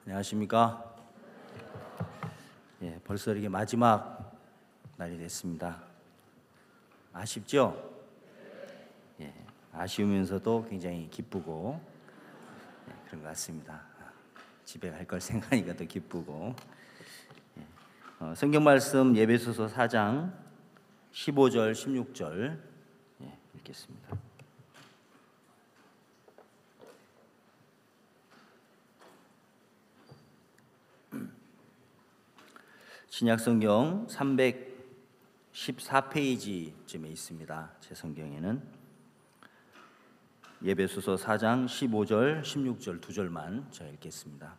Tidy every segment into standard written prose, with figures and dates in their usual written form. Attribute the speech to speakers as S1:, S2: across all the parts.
S1: 안녕하십니까? 벌써 이렇게 마지막 날이 됐습니다. 아쉽죠? 아쉬우면서도 굉장히 기쁘고 그런 것 같습니다. 집에 갈 걸 생각하니까 더 기쁘고. 성경 말씀 에베소서 4장 15절 16절 읽겠습니다. 신약성경 314페이지쯤에 있습니다. 제 성경에는 에베소서 4장 15절 16절 두 절만 제가 읽겠습니다.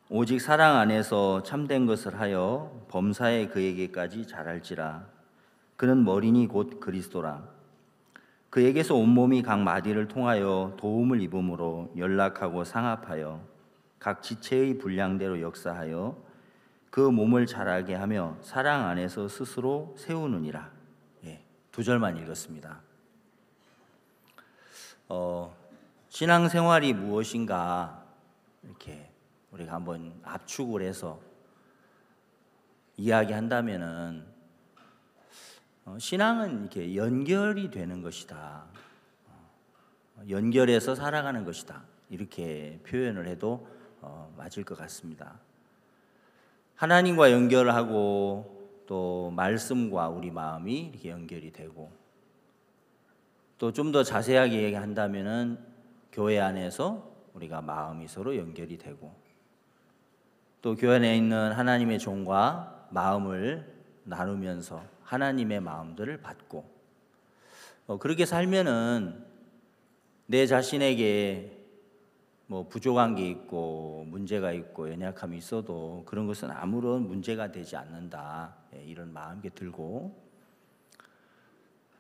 S1: 오직 사랑 안에서 참된 것을 하여 범사에 그에게까지 자랄지라. 그는 머리니 곧 그리스도라. 그에게서 온몸이 각 마디를 통하여 도움을 입음으로 연락하고 상합하여 각 지체의 분량대로 역사하여 그 몸을 자라게 하며 사랑 안에서 스스로 세우느니라. 두 절만 읽었습니다. 신앙생활이 무엇인가 이렇게 우리가 한번 압축을 해서 이야기한다면은 신앙은 이렇게 연결이 되는 것이다. 연결해서 살아가는 것이다. 이렇게 표현을 해도 맞을 것 같습니다. 하나님과 연결하고 또 말씀과 우리 마음이 이렇게 연결이 되고 또 좀 더 자세하게 얘기한다면은 교회 안에서 우리가 마음이 서로 연결이 되고 또 교회 안에 있는 하나님의 종과 마음을 나누면서 하나님의 마음들을 받고 그렇게 살면은 내 자신에게 뭐 부족한 게 있고 문제가 있고 연약함이 있어도 그런 것은 아무런 문제가 되지 않는다. 이런 마음이 들고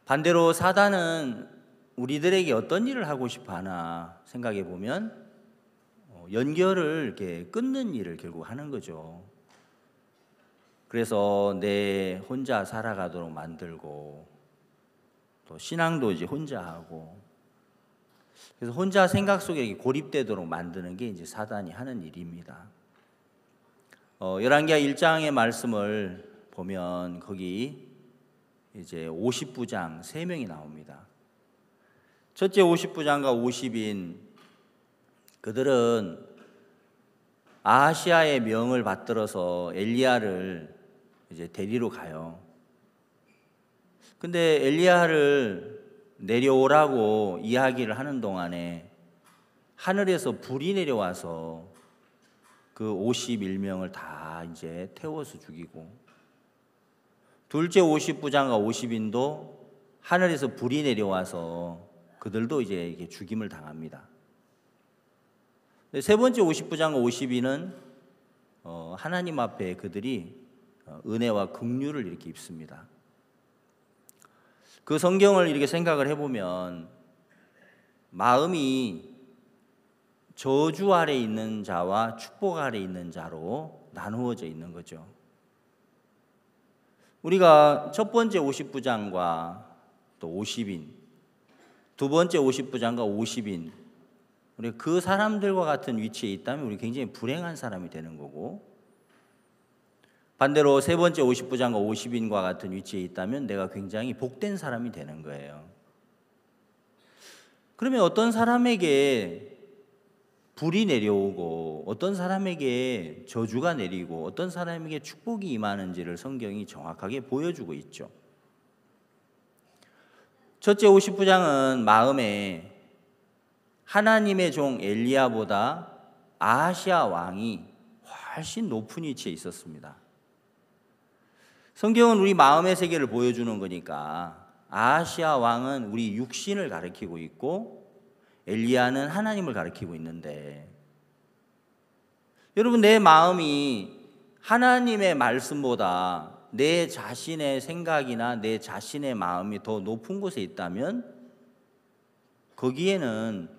S1: 반대로 사단은 우리들에게 어떤 일을 하고 싶어 하나 생각해 보면 연결을 이렇게 끊는 일을 결국 하는 거죠. 그래서 내 혼자 살아가도록 만들고 또 신앙도 이제 혼자 하고 그래서 혼자 생각 속에 고립되도록 만드는 게 이제 사단이 하는 일입니다. 열왕기하 1장의 말씀을 보면 거기 이제 50부장 3명이 나옵니다. 첫째 50부장과 50인 그들은 아하시아의 명을 받들어서 엘리야를 이제 데리러 가요. 근데 엘리야를 내려오라고 이야기를 하는 동안에 하늘에서 불이 내려와서 그 51명을 다 이제 태워서 죽이고 둘째 50부장과 50인도 하늘에서 불이 내려와서 그들도 이제 이게 죽임을 당합니다. 세 번째 50부장과 50인은 하나님 앞에 그들이 은혜와 긍휼을 이렇게 입습니다. 그 성경을 이렇게 생각을 해보면 마음이 저주 아래 있는 자와 축복 아래 있는 자로 나누어져 있는 거죠. 우리가 첫 번째 50부장과 또 50인, 두 번째 50부장과 50인, 우리 그 사람들과 같은 위치에 있다면 우리 굉장히 불행한 사람이 되는 거고 반대로 세 번째 50부장과 50인과 같은 위치에 있다면 내가 굉장히 복된 사람이 되는 거예요. 그러면 어떤 사람에게 불이 내려오고 어떤 사람에게 저주가 내리고 어떤 사람에게 축복이 임하는지를 성경이 정확하게 보여주고 있죠. 첫째 50부장은 마음에 하나님의 종 엘리야보다 아하시아 왕이 훨씬 높은 위치에 있었습니다. 성경은 우리 마음의 세계를 보여주는 거니까 아하시아 왕은 우리 육신을 가리키고 있고 엘리야는 하나님을 가리키고 있는데 여러분 내 마음이 하나님의 말씀보다 내 자신의 생각이나 내 자신의 마음이 더 높은 곳에 있다면 거기에는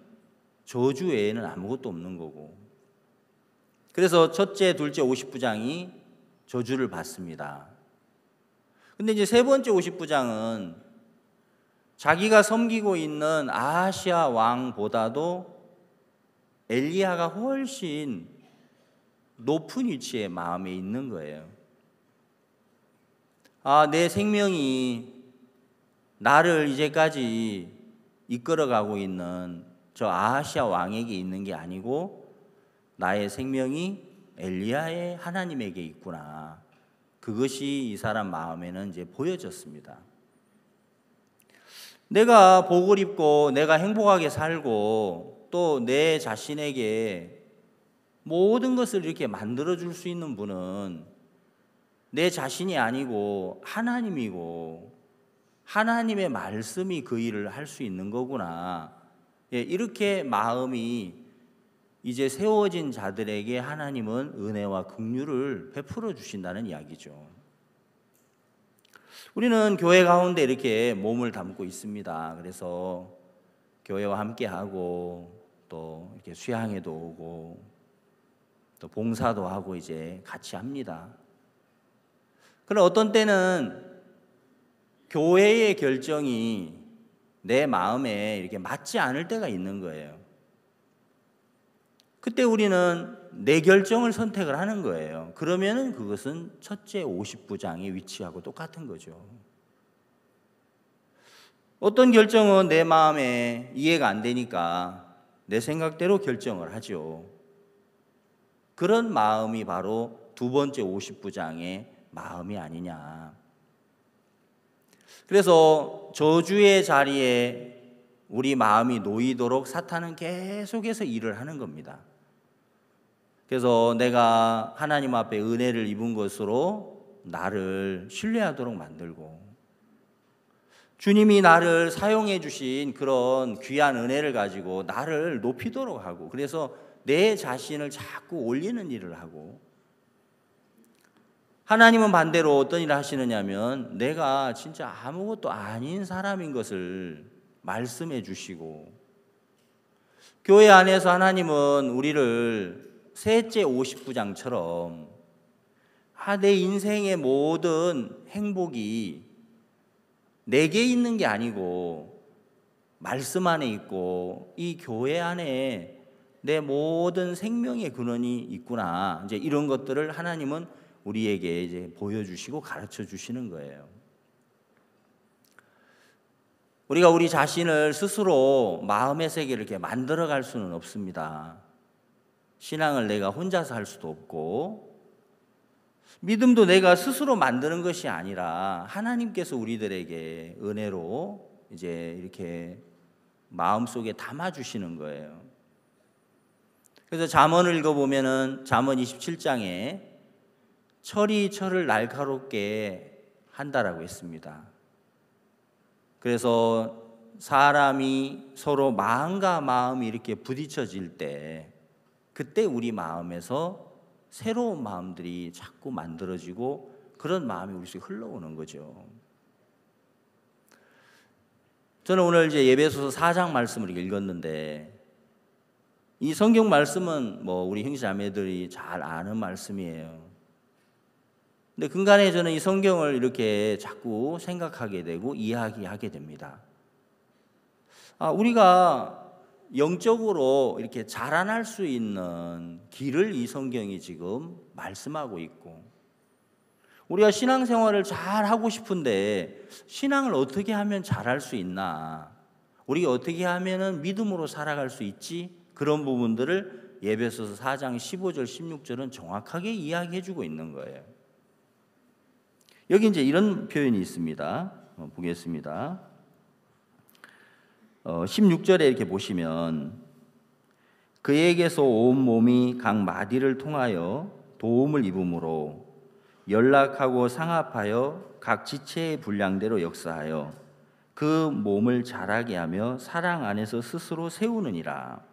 S1: 저주 외에는 아무것도 없는 거고 그래서 첫째, 둘째 50부장이 저주를 받습니다. 근데 이제 세 번째 50부장은 자기가 섬기고 있는 아하시아 왕보다도 엘리야가 훨씬 높은 위치에 마음에 있는 거예요. 내 생명이 나를 이제까지 이끌어가고 있는 저 아하시아 왕에게 있는 게 아니고 나의 생명이 엘리야의 하나님에게 있구나. 그것이 이 사람 마음에는 이제 보여졌습니다. 내가 복을 입고 내가 행복하게 살고 또 내 자신에게 모든 것을 이렇게 만들어 줄 수 있는 분은 내 자신이 아니고 하나님이고 하나님의 말씀이 그 일을 할 수 있는 거구나. 이렇게 마음이 이제 세워진 자들에게 하나님은 은혜와 긍휼을 베풀어 주신다는 이야기죠. 우리는 교회 가운데 이렇게 몸을 담고 있습니다. 그래서 교회와 함께하고 또 이렇게 수양회도 오고 또 봉사도 하고 이제 같이 합니다. 그러나 어떤 때는 교회의 결정이 내 마음에 이렇게 맞지 않을 때가 있는 거예요. 그때 우리는 내 결정을 선택을 하는 거예요. 그러면은 그것은 첫째 50부장의 위치하고 똑같은 거죠. 어떤 결정은 내 마음에 이해가 안 되니까 내 생각대로 결정을 하죠. 그런 마음이 바로 두 번째 50부장의 마음이 아니냐. 그래서 저주의 자리에 우리 마음이 놓이도록 사탄은 계속해서 일을 하는 겁니다. 그래서 내가 하나님 앞에 은혜를 입은 것으로 나를 신뢰하도록 만들고 주님이 나를 사용해 주신 그런 귀한 은혜를 가지고 나를 높이도록 하고 그래서 내 자신을 자꾸 올리는 일을 하고 하나님은 반대로 어떤 일을 하시느냐면 내가 진짜 아무것도 아닌 사람인 것을 말씀해 주시고 교회 안에서 하나님은 우리를 셋째 50부장처럼 내 인생의 모든 행복이 내게 있는 게 아니고 말씀 안에 있고 이 교회 안에 내 모든 생명의 근원이 있구나. 이제 이런 것들을 하나님은 우리에게 이제 보여주시고 가르쳐 주시는 거예요. 우리가 우리 자신을 스스로 마음의 세계를 이렇게 만들어갈 수는 없습니다. 신앙을 내가 혼자서 할 수도 없고 믿음도 내가 스스로 만드는 것이 아니라 하나님께서 우리들에게 은혜로 이제 이렇게 마음속에 담아 주시는 거예요. 그래서 잠언을 읽어보면은 잠언 27장에 철이 철을 날카롭게 한다라고 했습니다. 그래서 사람이 서로 마음과 마음이 이렇게 부딪혀질 때 그때 우리 마음에서 새로운 마음들이 자꾸 만들어지고 그런 마음이 우리 속에 흘러오는 거죠. 저는 오늘 이제 예배소서 4장 말씀을 읽었는데 이 성경 말씀은 뭐 우리 형제자매들이 잘 아는 말씀이에요. 근데 근간에 저는 이 성경을 이렇게 자꾸 생각하게 되고 이야기하게 됩니다. 우리가 영적으로 이렇게 자라날 수 있는 길을 이 성경이 지금 말씀하고 있고 우리가 신앙생활을 잘 하고 싶은데 신앙을 어떻게 하면 잘할 수 있나 우리가 어떻게 하면 믿음으로 살아갈 수 있지 그런 부분들을 예배소서 4장 15절 16절은 정확하게 이야기해 주고 있는 거예요. 여기 이제 이런 표현이 있습니다. 보겠습니다. 16절에 이렇게 보시면 그에게서 온 몸이 각 마디를 통하여 도움을 입음으로 연락하고 상합하여 각 지체의 분량대로 역사하여 그 몸을 자라게 하며 사랑 안에서 스스로 세우느니라.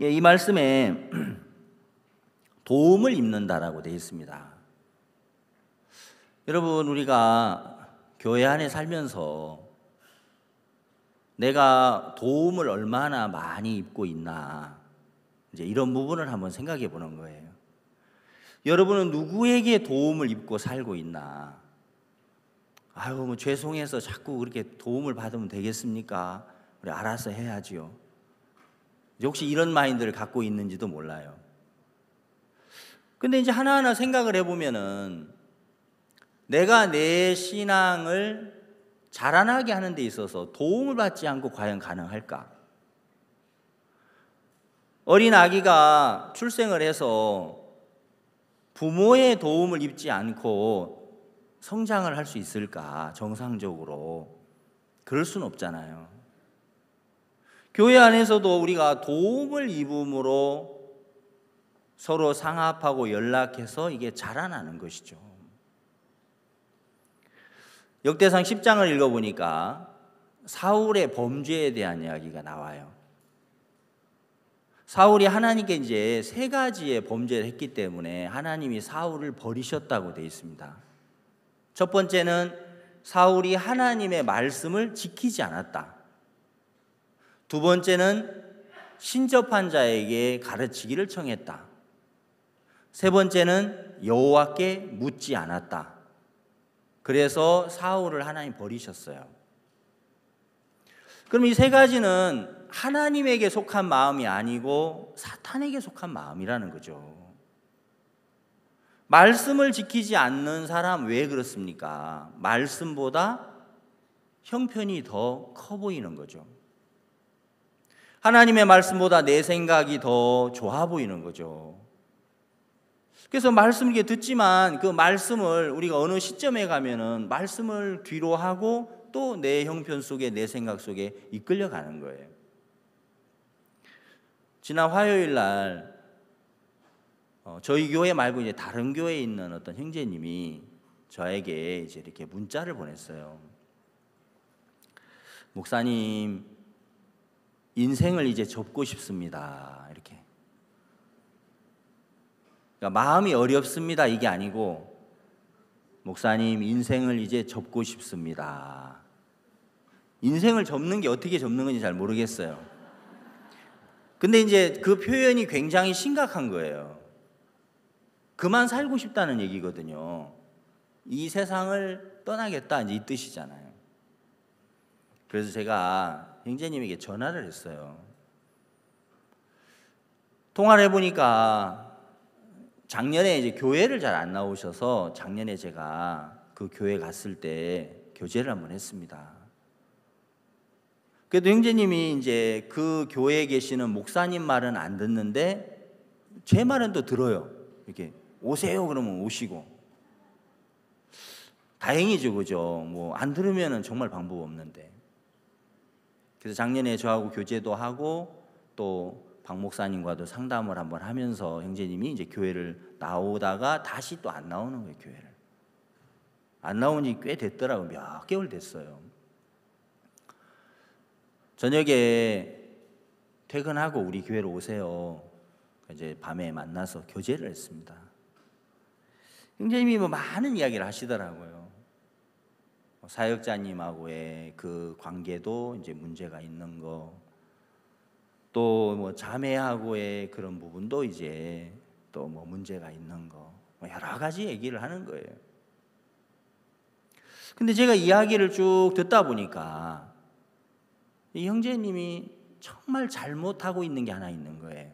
S1: 이 말씀에 도움을 입는다라고 되어 있습니다. 여러분 우리가 교회 안에 살면서 내가 도움을 얼마나 많이 입고 있나 이제 이런 부분을 한번 생각해 보는 거예요. 여러분은 누구에게 도움을 입고 살고 있나? 뭐 죄송해서 자꾸 그렇게 도움을 받으면 되겠습니까? 우리 알아서 해야지요. 혹시 이런 마인드를 갖고 있는지도 몰라요. 근데 이제 하나하나 생각을 해보면은 내가 내 신앙을 자라나게 하는 데 있어서 도움을 받지 않고 과연 가능할까? 어린 아기가 출생을 해서 부모의 도움을 입지 않고 성장을 할 수 있을까? 정상적으로. 그럴 수는 없잖아요. 교회 안에서도 우리가 도움을 입음으로 서로 상합하고 연락해서 이게 자라나는 것이죠. 역대상 10장을 읽어보니까 사울의 범죄에 대한 이야기가 나와요. 사울이 하나님께 이제 3가지의 범죄를 했기 때문에 하나님이 사울을 버리셨다고 되어 있습니다. 첫 번째는 사울이 하나님의 말씀을 지키지 않았다. 두 번째는 신접한 자에게 가르치기를 청했다. 세 번째는 여호와께 묻지 않았다. 그래서 사울을 하나님 버리셨어요. 그럼 이 3가지는 하나님에게 속한 마음이 아니고 사탄에게 속한 마음이라는 거죠. 말씀을 지키지 않는 사람 왜 그렇습니까? 말씀보다 형편이 더 커 보이는 거죠. 하나님의 말씀보다 내 생각이 더 좋아 보이는 거죠. 그래서 말씀을 이렇게 듣지만 그 말씀을 우리가 어느 시점에 가면은 말씀을 뒤로 하고 또 내 형편 속에 내 생각 속에 이끌려 가는 거예요. 지난 화요일 날 저희 교회 말고 이제 다른 교회에 있는 어떤 형제님이 저에게 이제 이렇게 문자를 보냈어요. 목사님, 인생을 이제 접고 싶습니다. 이렇게. 그러니까 마음이 어렵습니다. 이게 아니고, 목사님, 인생을 이제 접고 싶습니다. 인생을 접는 게 어떻게 접는 건지 잘 모르겠어요. 근데 이제 그 표현이 굉장히 심각한 거예요. 그만 살고 싶다는 얘기거든요. 이 세상을 떠나겠다, 이제 이 뜻이잖아요. 그래서 제가 형제님에게 전화를 했어요. 통화를 해보니까 작년에 이제 교회를 잘 안 나오셔서 작년에 제가 그 교회 갔을 때 교제를 한번 했습니다. 그래도 형제님이 이제 그 교회에 계시는 목사님 말은 안 듣는데 제 말은 또 들어요. 이렇게 오세요 그러면 오시고. 다행이죠, 그죠? 뭐 안 들으면은 정말 방법 없는데. 그래서 작년에 저하고 교제도 하고 또 박 목사님과도 상담을 한번 하면서 형제님이 이제 교회를 나오다가 다시 또 안 나오는 거예요, 교회를. 안 나온 지 꽤 됐더라고요. 몇 개월 됐어요. 저녁에 퇴근하고 우리 교회로 오세요. 이제 밤에 만나서 교제를 했습니다. 형제님이 뭐 많은 이야기를 하시더라고요. 사역자님하고의 그 관계도 이제 문제가 있는 거, 또 뭐 자매하고의 그런 부분도 이제 또 뭐 문제가 있는 거, 뭐 여러 가지 얘기를 하는 거예요. 근데 제가 이야기를 쭉 듣다 보니까 이 형제님이 정말 잘못하고 있는 게 하나 있는 거예요.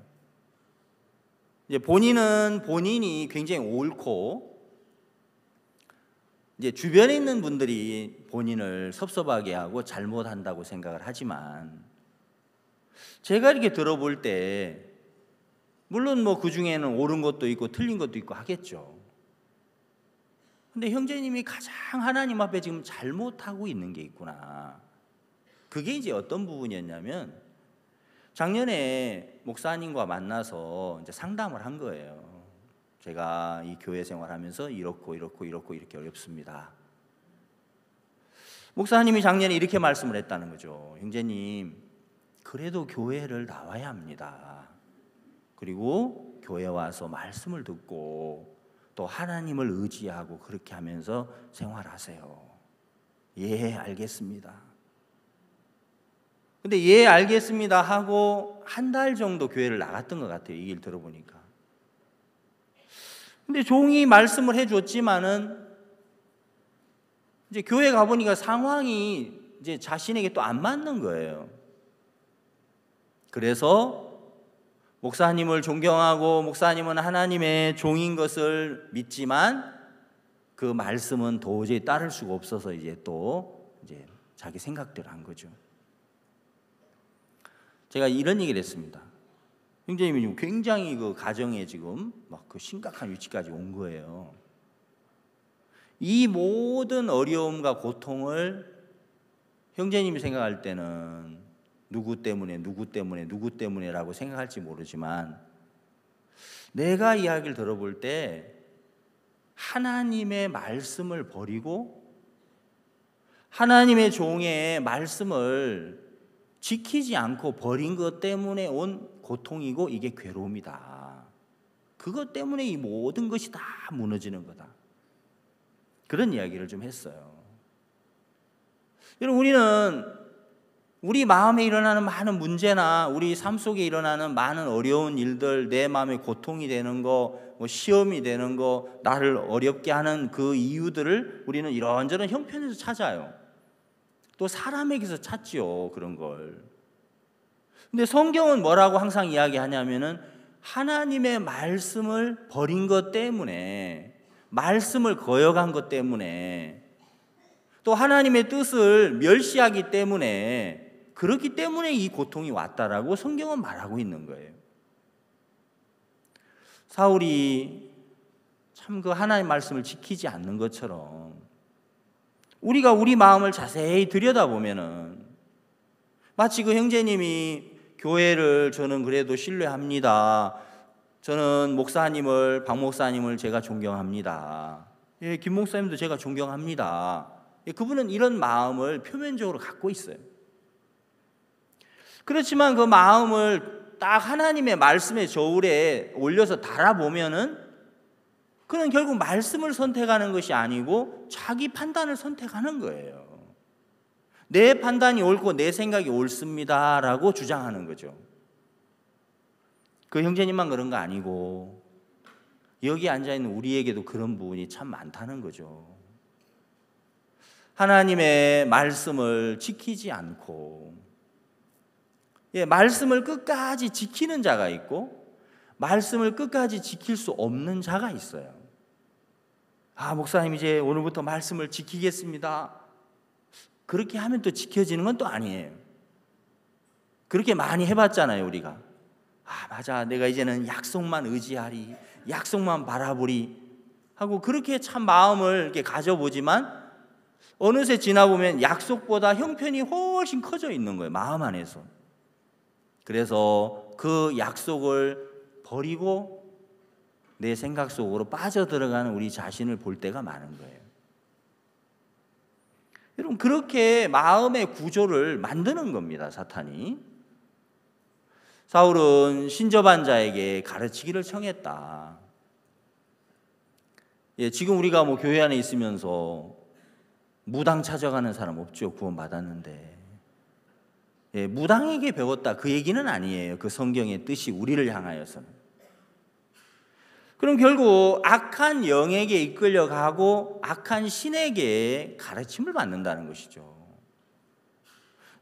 S1: 이제 본인은 본인이 굉장히 옳고 이제 주변에 있는 분들이 본인을 섭섭하게 하고 잘못한다고 생각을 하지만 제가 이렇게 들어볼 때 물론 뭐 그 중에는 옳은 것도 있고 틀린 것도 있고 하겠죠. 근데 형제님이 가장 하나님 앞에 지금 잘못하고 있는 게 있구나. 그게 이제 어떤 부분이었냐면 작년에 목사님과 만나서 이제 상담을 한 거예요. 제가 이 교회 생활하면서 이렇게 어렵습니다. 목사님이 작년에 이렇게 말씀을 했다는 거죠. 형제님, 그래도 교회를 나와야 합니다. 그리고 교회 와서 말씀을 듣고 또 하나님을 의지하고 그렇게 하면서 생활하세요. 예, 알겠습니다. 근데 예, 알겠습니다 하고 한 달 정도 교회를 나갔던 것 같아요. 이 얘기를 들어보니까. 근데 종이 말씀을 해줬지만은 이제 교회 가보니까 상황이 이제 자신에게 또 안 맞는 거예요. 그래서 목사님을 존경하고 목사님은 하나님의 종인 것을 믿지만 그 말씀은 도저히 따를 수가 없어서 이제 자기 생각대로 한 거죠. 제가 이런 얘기를 했습니다. 형제님이 지금 굉장히 그 가정에 지금 막 그 심각한 위치까지 온 거예요. 이 모든 어려움과 고통을 형제님이 생각할 때는 누구 때문에라고 생각할지 모르지만 내가 이야기를 들어볼 때 하나님의 말씀을 버리고 하나님의 종의 말씀을 지키지 않고 버린 것 때문에 온 고통이고 이게 괴로움이다. 그것 때문에 이 모든 것이 다 무너지는 거다. 그런 이야기를 좀 했어요. 여러분, 우리는 우리 마음에 일어나는 많은 문제나 우리 삶 속에 일어나는 많은 어려운 일들, 내 마음에 고통이 되는 거, 시험이 되는 거, 나를 어렵게 하는 그 이유들을 우리는 이런저런 형편에서 찾아요. 또 사람에게서 찾지요, 그런 걸. 근데 성경은 뭐라고 항상 이야기하냐면은 하나님의 말씀을 버린 것 때문에, 말씀을 거역한 것 때문에, 또 하나님의 뜻을 멸시하기 때문에, 그렇기 때문에 이 고통이 왔다라고 성경은 말하고 있는 거예요. 사울이 참 그 하나님의 말씀을 지키지 않는 것처럼 우리가 우리 마음을 자세히 들여다보면은 마치 그 형제님이 교회를 저는 그래도 신뢰합니다. 저는 목사님을, 박 목사님을 제가 존경합니다. 예, 김 목사님도 제가 존경합니다. 예, 그분은 이런 마음을 표면적으로 갖고 있어요. 그렇지만 그 마음을 딱 하나님의 말씀의 저울에 올려서 달아보면은 그는 결국 말씀을 선택하는 것이 아니고 자기 판단을 선택하는 거예요. 내 판단이 옳고 내 생각이 옳습니다라고 주장하는 거죠. 그 형제님만 그런 거 아니고 여기 앉아있는 우리에게도 그런 부분이 참 많다는 거죠. 하나님의 말씀을 지키지 않고, 말씀을 끝까지 지키는 자가 있고 말씀을 끝까지 지킬 수 없는 자가 있어요. 아, 목사님 이제 오늘부터 말씀을 지키겠습니다. 그렇게 하면 또 지켜지는 건 또 아니에요. 그렇게 많이 해봤잖아요, 우리가. 아, 맞아, 내가 이제는 약속만 의지하리, 약속만 바라보리 하고 그렇게 참 마음을 이렇게 가져보지만 어느새 지나보면 약속보다 형편이 훨씬 커져 있는 거예요, 마음 안에서. 그래서 그 약속을 버리고 내 생각 속으로 빠져들어가는 우리 자신을 볼 때가 많은 거예요. 여러분, 그렇게 마음의 구조를 만드는 겁니다, 사탄이. 사울은 신접한 자에게 가르치기를 청했다. 지금 우리가 교회 안에 있으면서 무당 찾아가는 사람 없죠, 구원받았는데. 무당에게 배웠다, 그 얘기는 아니에요. 그 성경의 뜻이 우리를 향하여서는. 그럼 결국 악한 영에게 이끌려가고 악한 신에게 가르침을 받는다는 것이죠.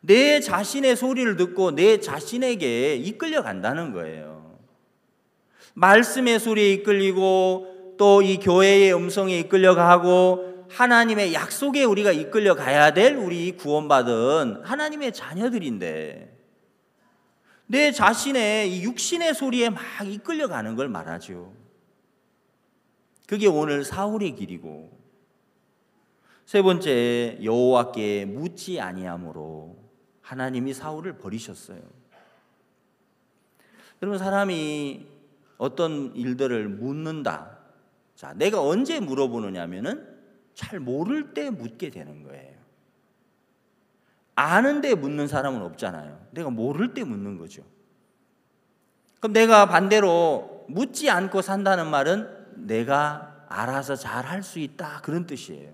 S1: 내 자신의 소리를 듣고 내 자신에게 이끌려간다는 거예요. 말씀의 소리에 이끌리고 또 이 교회의 음성에 이끌려가고 하나님의 약속에 우리가 이끌려가야 될 우리 구원받은 하나님의 자녀들인데 내 자신의 이 육신의 소리에 막 이끌려가는 걸 말하죠. 그게 오늘 사울의 길이고, 세 번째, 여호와께 묻지 아니함으로 하나님이 사울을 버리셨어요. 여러분, 사람이 어떤 일들을 묻는다. 자, 내가 언제 물어보느냐면은 잘 모를 때 묻게 되는 거예요. 아는데 묻는 사람은 없잖아요. 내가 모를 때 묻는 거죠. 그럼 내가 반대로 묻지 않고 산다는 말은 내가 알아서 잘 할 수 있다, 그런 뜻이에요.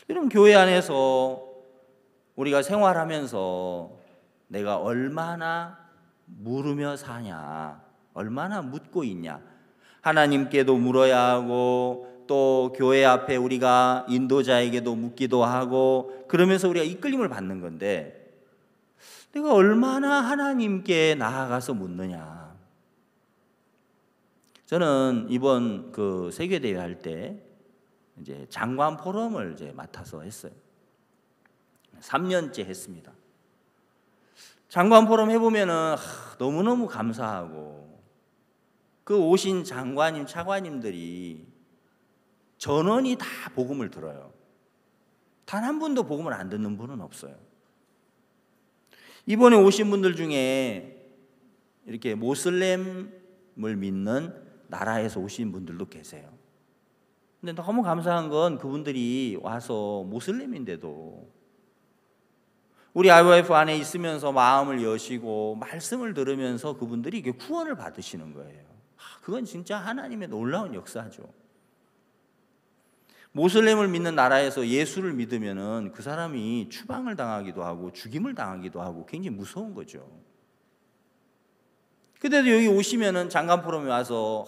S1: 이런 교회 안에서 우리가 생활하면서 내가 얼마나 물으며 사냐, 얼마나 묻고 있냐. 하나님께도 물어야 하고 또 교회 앞에 우리가 인도자에게도 묻기도 하고 그러면서 우리가 이끌림을 받는 건데, 내가 얼마나 하나님께 나아가서 묻느냐. 저는 이번 그 세계대회 할 때 이제 장관 포럼을 이제 맡아서 했어요. 3년째 했습니다. 장관 포럼 해보면은 너무너무 감사하고, 그 오신 장관님, 차관님들이 전원이 다 복음을 들어요. 단 한 분도 복음을 안 듣는 분은 없어요. 이번에 오신 분들 중에 이렇게 모슬렘을 믿는 나라에서 오신 분들도 계세요. 근데 너무 감사한 건 그분들이 와서 모슬렘인데도 우리 IYF 안에 있으면서 마음을 여시고 말씀을 들으면서 그분들이 이게 구원을 받으시는 거예요. 그건 진짜 하나님의 놀라운 역사죠. 모슬렘을 믿는 나라에서 예수를 믿으면은 그 사람이 추방을 당하기도 하고 죽임을 당하기도 하고 굉장히 무서운 거죠. 근데도 여기 오시면은 장관 포럼에 와서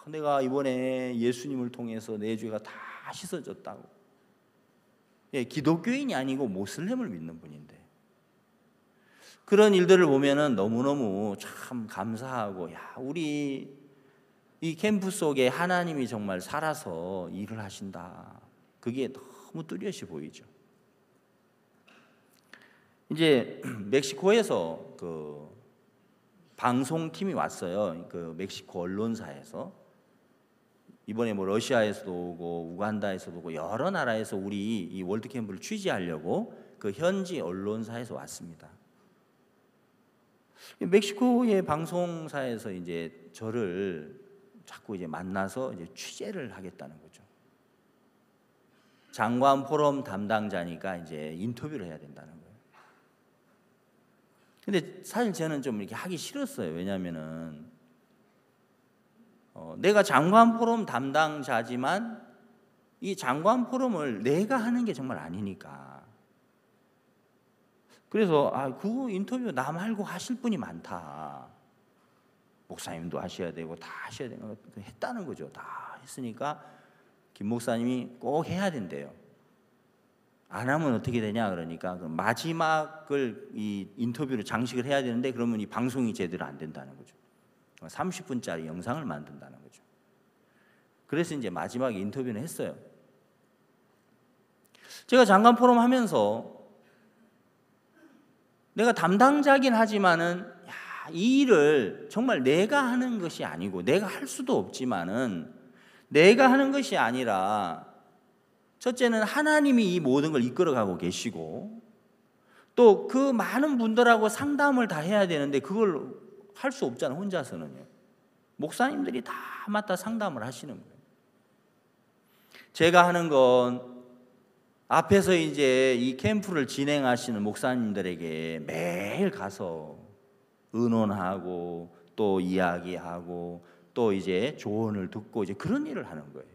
S1: 내가 이번에 예수님을 통해서 내 죄가 다 씻어졌다고. 예, 기독교인이 아니고 모슬렘을 믿는 분인데 그런 일들을 보면은 너무너무 참 감사하고, 야, 우리 이 캠프 속에 하나님이 정말 살아서 일을 하신다. 그게 너무 뚜렷이 보이죠. 이제 멕시코에서 그 방송팀이 왔어요. 그 멕시코 언론사에서. 이번에 뭐 러시아에서도 오고 우간다에서도 오고 여러 나라에서 우리 이 월드 캠프를 취재하려고 그 현지 언론사에서 왔습니다. 멕시코의 방송사에서 이제 저를 자꾸 이제 만나서 이제 취재를 하겠다는 거죠. 장관 포럼 담당자니까 이제 인터뷰를 해야 된다는 거예요. 근데 사실 저는 좀 이렇게 하기 싫었어요. 왜냐하면은 내가 장관 포럼 담당자지만 이 장관 포럼을 내가 하는 게 정말 아니니까. 그래서 그 인터뷰 나 말고 하실 분이 많다. 목사님도 하셔야 되고 다 하셔야 되는 거 했다는 거죠. 다 했으니까 김 목사님이 꼭 해야 된대요. 안 하면 어떻게 되냐 그러니까 마지막을 이 인터뷰를 장식을 해야 되는데 그러면 이 방송이 제대로 안 된다는 거죠. 30분짜리 영상을 만든다는 거죠. 그래서 이제 마지막에 인터뷰는 했어요. 제가 장관 포럼 하면서 내가 담당자긴 하지만은 이 일을 정말 내가 하는 것이 아니고 내가 할 수도 없지만은 내가 하는 것이 아니라 첫째는 하나님이 이 모든 걸 이끌어가고 계시고 또 그 많은 분들하고 상담을 다 해야 되는데 그걸 할 수 없잖아요. 혼자서는요. 목사님들이 다 맡아 상담을 하시는 거예요. 제가 하는 건 앞에서 이제 이 캠프를 진행하시는 목사님들에게 매일 가서 의논하고 또 이야기하고 또 이제 조언을 듣고 이제 그런 일을 하는 거예요.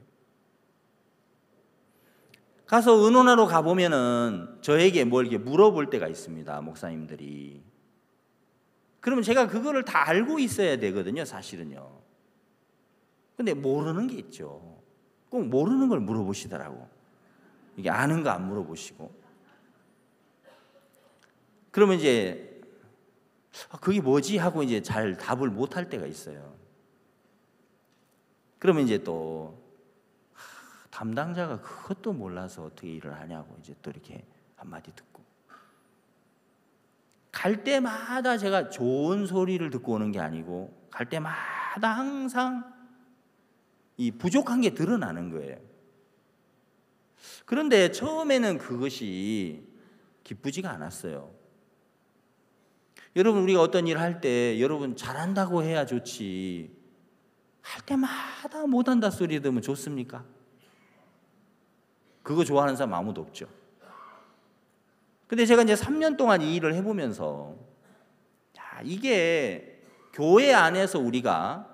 S1: 가서 의논하러 가보면은 저에게 뭘 이렇게 물어볼 때가 있습니다. 목사님들이. 그러면 제가 그거를 다 알고 있어야 되거든요. 사실은요. 근데 모르는 게 있죠. 꼭 모르는 걸 물어보시더라고. 이게 아는 거 안 물어보시고. 그러면 이제 그게 뭐지 하고 이제 잘 답을 못 할 때가 있어요. 그러면 이제 또 담당자가 그것도 몰라서 어떻게 일을 하냐고 이제 또 이렇게 한마디 듣고. 갈 때마다 제가 좋은 소리를 듣고 오는 게 아니고 갈 때마다 항상 이 부족한 게 드러나는 거예요. 그런데 처음에는 그것이 기쁘지가 않았어요. 여러분, 우리가 어떤 일을 할 때 여러분 잘한다고 해야 좋지 할 때마다 못한다 소리 들으면 좋습니까? 그거 좋아하는 사람 아무도 없죠. 근데 제가 이제 3년 동안 이 일을 해보면서 이게 교회 안에서 우리가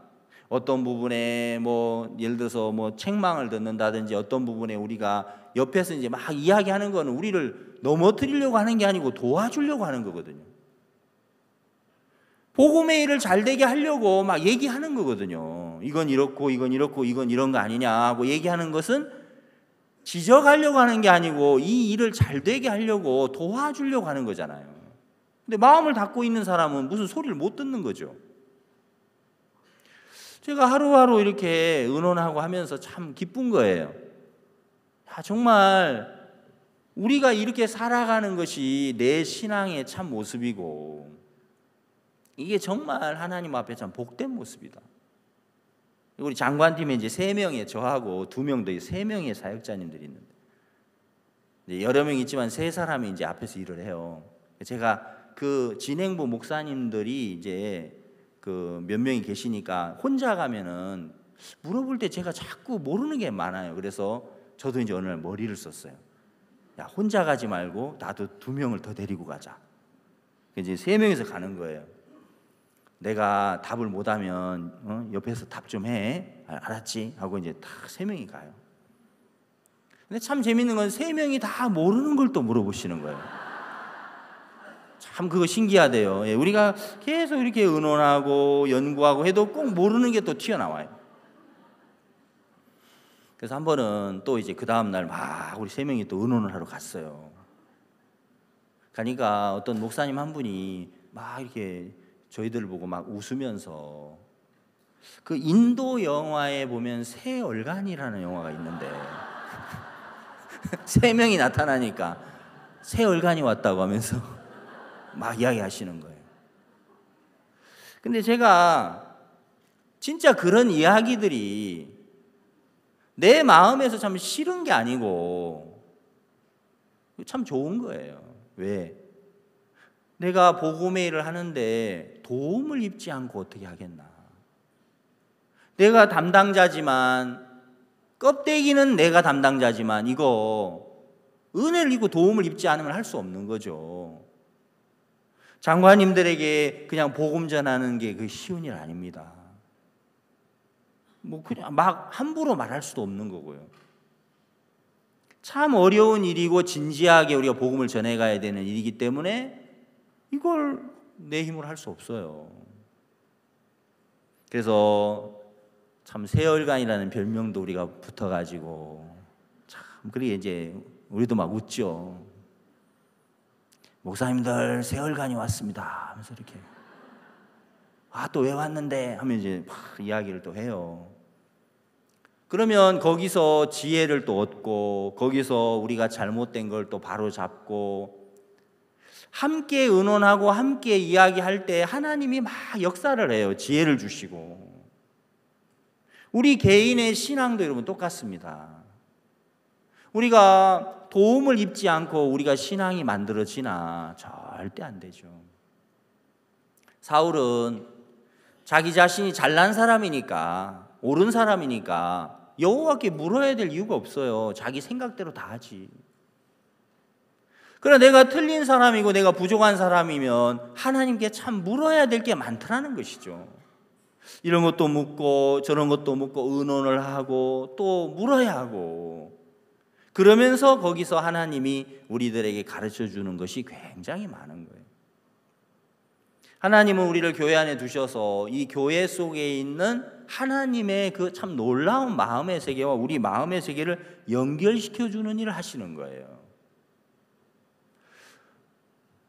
S1: 어떤 부분에 뭐 예를 들어서 뭐 책망을 듣는다든지 어떤 부분에 우리가 옆에서 이제 막 이야기하는 거는 우리를 넘어뜨리려고 하는 게 아니고 도와주려고 하는 거거든요. 복음의 일을 잘 되게 하려고 막 얘기하는 거거든요. 이건 이렇고 이건 이렇고 이건 이런 거 아니냐 하고 얘기하는 것은 지적하려고 하는 게 아니고 이 일을 잘 되게 하려고 도와주려고 하는 거잖아요. 근데 마음을 닫고 있는 사람은 무슨 소리를 못 듣는 거죠. 제가 하루하루 이렇게 의논하고 하면서 참 기쁜 거예요. 정말 우리가 이렇게 살아가는 것이 내 신앙의 참 모습이고, 이게 정말 하나님 앞에 참 복된 모습이다. 우리 장관팀에 이제 3명의 저하고 2명 더 3명의 사역자님들이 있는데, 여러 명 있지만 3사람이 이제 앞에서 일을 해요. 제가 그 진행부 목사님들이 이제 그 몇 명이 계시니까 혼자 가면은 물어볼 때 제가 자꾸 모르는 게 많아요. 그래서 저도 이제 어느 날 머리를 썼어요. 야, 혼자 가지 말고 나도 2명을 더 데리고 가자. 이제 3명이서 가는 거예요. 내가 답을 못하면 옆에서 답 좀 해. 알았지? 하고 이제 다 3명이 가요. 근데 참 재밌는 건 3명이 다 모르는 걸 또 물어보시는 거예요. 참 그거 신기하대요. 우리가 계속 이렇게 의논하고 연구하고 해도 꼭 모르는 게 또 튀어나와요. 그래서 한 번은 또 이제 그 다음날 막 우리 3명이 또 의논을 하러 갔어요. 가니까 어떤 목사님 한 분이 막 이렇게 저희들을 보고 막 웃으면서, 그 인도 영화에 보면 새얼간이라는 영화가 있는데 3명이 나타나니까 새얼간이 왔다고 하면서 막 이야기하시는 거예요. 근데 제가 진짜 그런 이야기들이 내 마음에서 참 싫은 게 아니고 참 좋은 거예요. 왜? 내가 복음의 일을 하는데 도움을 입지 않고 어떻게 하겠나. 내가 담당자지만, 껍데기는 내가 담당자지만 이거 은혜를 입고 도움을 입지 않으면 할 수 없는 거죠. 장관님들에게 그냥 복음 전하는 게 그 쉬운 일 아닙니다. 뭐 그냥 막 함부로 말할 수도 없는 거고요. 참 어려운 일이고 진지하게 우리가 복음을 전해가야 되는 일이기 때문에 이걸 내 힘으로 할 수 없어요. 그래서 참 새얼간이라는 별명도 우리가 붙어가지고 참 그게 이제 우리도 막 웃죠. 목사님들 새얼간이 왔습니다 하면서 이렇게, 또 왜 왔는데 하면 이제 막 이야기를 또 해요. 그러면 거기서 지혜를 또 얻고, 거기서 우리가 잘못된 걸 또 바로 잡고, 함께 의논하고 함께 이야기할 때 하나님이 막 역사를 해요. 지혜를 주시고. 우리 개인의 신앙도 여러분 똑같습니다. 우리가 도움을 입지 않고 우리가 신앙이 만들어지나? 절대 안 되죠. 사울은 자기 자신이 잘난 사람이니까, 옳은 사람이니까 여호와께 물어야 될 이유가 없어요. 자기 생각대로 다 하지. 그러나 내가 틀린 사람이고 내가 부족한 사람이면 하나님께 참 물어야 될 게 많더라는 것이죠. 이런 것도 묻고 저런 것도 묻고 의논을 하고 또 물어야 하고, 그러면서 거기서 하나님이 우리들에게 가르쳐 주는 것이 굉장히 많은 거예요. 하나님은 우리를 교회 안에 두셔서 이 교회 속에 있는 하나님의 그 참 놀라운 마음의 세계와 우리 마음의 세계를 연결시켜 주는 일을 하시는 거예요.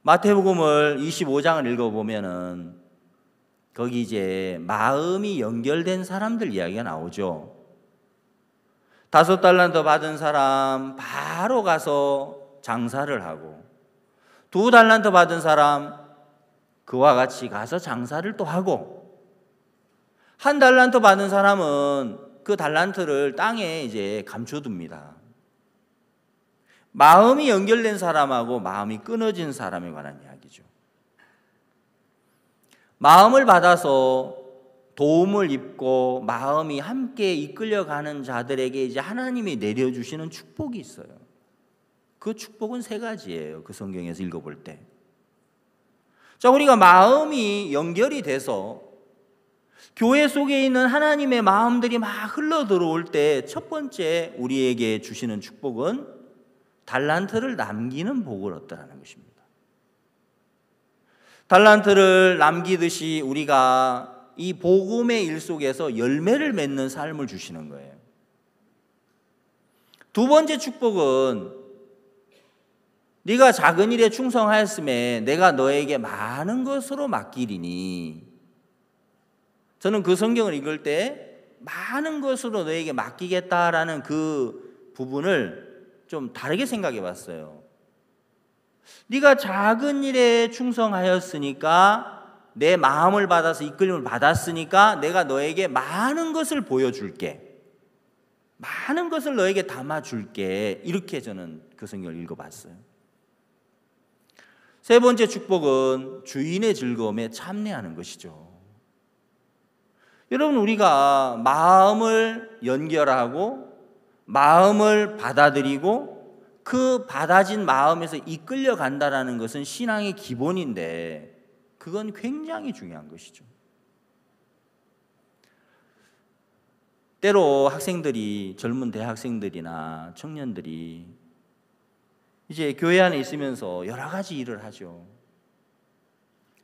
S1: 마태복음을 25장을 읽어보면은 거기 이제 마음이 연결된 사람들 이야기가 나오죠. 5달란트 받은 사람 바로 가서 장사를 하고, 2달란트 받은 사람 그와 같이 가서 장사를 또 하고, 1달란트 받은 사람은 그 달란트를 땅에 이제 감춰둡니다. 마음이 연결된 사람하고 마음이 끊어진 사람에 관한 이야기죠. 마음을 받아서 도움을 입고 마음이 함께 이끌려가는 자들에게 이제 하나님이 내려주시는 축복이 있어요. 그 축복은 3가지예요. 그 성경에서 읽어볼 때. 자, 우리가 마음이 연결이 돼서 교회 속에 있는 하나님의 마음들이 막 흘러 들어올 때 첫 번째 우리에게 주시는 축복은 달란트를 남기는 복을 얻더라는 것입니다. 달란트를 남기듯이 우리가 이 복음의 일 속에서 열매를 맺는 삶을 주시는 거예요. 2번째 축복은 네가 작은 일에 충성하였음에 내가 너에게 많은 것으로 맡기리니. 저는 그 성경을 읽을 때 많은 것으로 너에게 맡기겠다라는 그 부분을 좀 다르게 생각해 봤어요. 네가 작은 일에 충성하였으니까, 내 마음을 받아서 이끌림을 받았으니까 내가 너에게 많은 것을 보여줄게, 많은 것을 너에게 담아줄게. 이렇게 저는 그 성경을 읽어봤어요. 세 번째 축복은 주인의 즐거움에 참여하는 것이죠. 여러분, 우리가 마음을 연결하고 마음을 받아들이고 그 받아진 마음에서 이끌려 간다라는 것은 신앙의 기본인데, 그건 굉장히 중요한 것이죠. 때로 학생들이, 젊은 대학생들이나 청년들이 이제 교회 안에 있으면서 여러 가지 일을 하죠.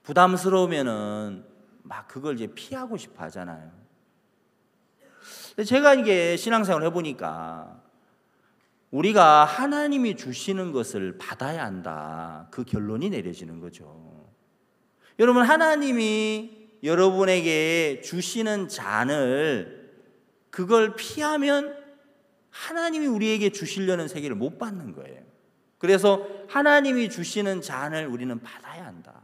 S1: 부담스러우면은 막 그걸 이제 피하고 싶어 하잖아요. 근데 제가 이게 신앙생활을 해보니까 우리가 하나님이 주시는 것을 받아야 한다, 그 결론이 내려지는 거죠. 여러분, 하나님이 여러분에게 주시는 잔을, 그걸 피하면 하나님이 우리에게 주시려는 세계를 못 받는 거예요. 그래서 하나님이 주시는 잔을 우리는 받아야 한다.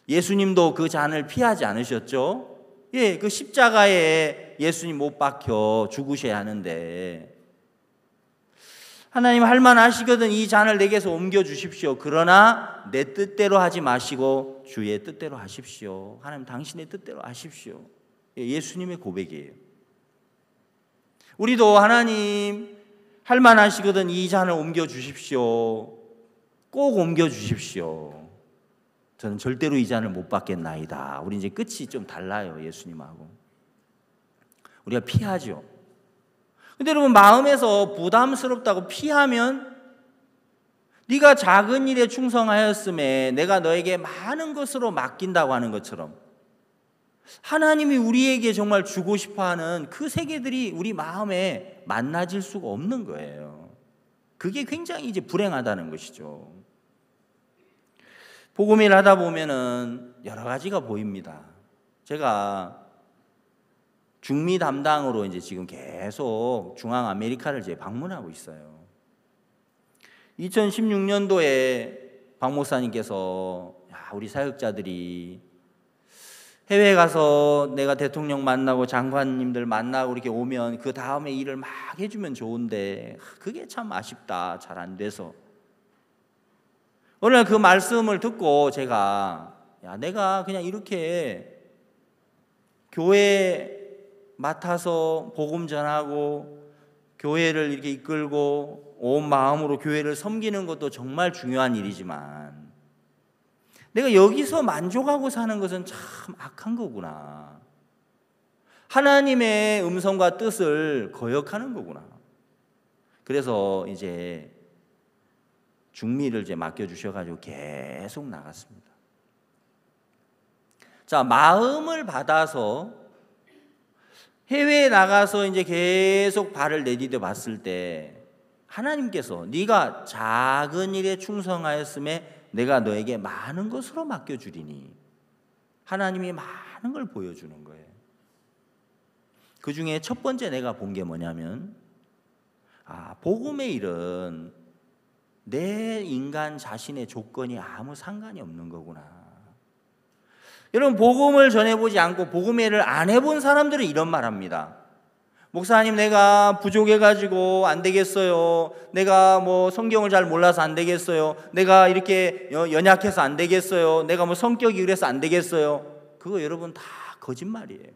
S1: 예수님도 그 잔을 피하지 않으셨죠? 예, 그 십자가에 예수님 못 박혀 죽으셔야 하는데, 하나님 할 만하시거든 이 잔을 내게서 옮겨 주십시오. 그러나 내 뜻대로 하지 마시고 주의 뜻대로 하십시오. 하나님 당신의 뜻대로 하십시오. 예, 예수님의 고백이에요. 우리도 하나님 할 만하시거든 이 잔을 옮겨 주십시오. 꼭 옮겨 주십시오. 저는 절대로 이 잔을 못 받겠나이다. 우리 이제 끝이 좀 달라요, 예수님하고. 우리가 피하죠. 근데 여러분, 마음에서 부담스럽다고 피하면, 네가 작은 일에 충성하였음에 내가 너에게 많은 것으로 맡긴다고 하는 것처럼, 하나님이 우리에게 정말 주고 싶어하는 그 세계들이 우리 마음에 만나질 수가 없는 거예요. 그게 굉장히 이제 불행하다는 것이죠. 복음을 하다 보면은 여러 가지가 보입니다. 제가 중미 담당으로 이제 지금 계속 중앙 아메리카를 이제 방문하고 있어요. 2016년도에 박 목사님께서 우리 사역자들이 해외에 가서 내가 대통령 만나고 장관님들 만나고 이렇게 오면 그 다음에 일을 막 해주면 좋은데 그게 참 아쉽다, 잘 안 돼서. 어느 날 그 말씀을 듣고 제가, 내가 그냥 이렇게 교회 맡아서 복음 전하고 교회를 이렇게 이끌고 온 마음으로 교회를 섬기는 것도 정말 중요한 일이지만, 내가 여기서 만족하고 사는 것은 참 악한 거구나. 하나님의 음성과 뜻을 거역하는 거구나. 그래서 이제 중미를 이제 맡겨주셔가지고 계속 나갔습니다. 자, 마음을 받아서 해외에 나가서 이제 계속 발을 내디뎌 봤을 때, 하나님께서 네가 작은 일에 충성하였음에 내가 너에게 많은 것으로 맡겨주리니, 하나님이 많은 걸 보여주는 거예요. 그 중에 첫 번째 내가 본 게 뭐냐면, 복음의 일은 내 인간 자신의 조건이 아무 상관이 없는 거구나. 여러분, 복음을 전해보지 않고 복음의 일을 안 해본 사람들은 이런 말 합니다. 목사님, 내가 부족해가지고 안 되겠어요. 내가 뭐 성경을 잘 몰라서 안 되겠어요. 내가 이렇게 연약해서 안 되겠어요. 내가 뭐 성격이 그래서 안 되겠어요. 그거 여러분 다 거짓말이에요.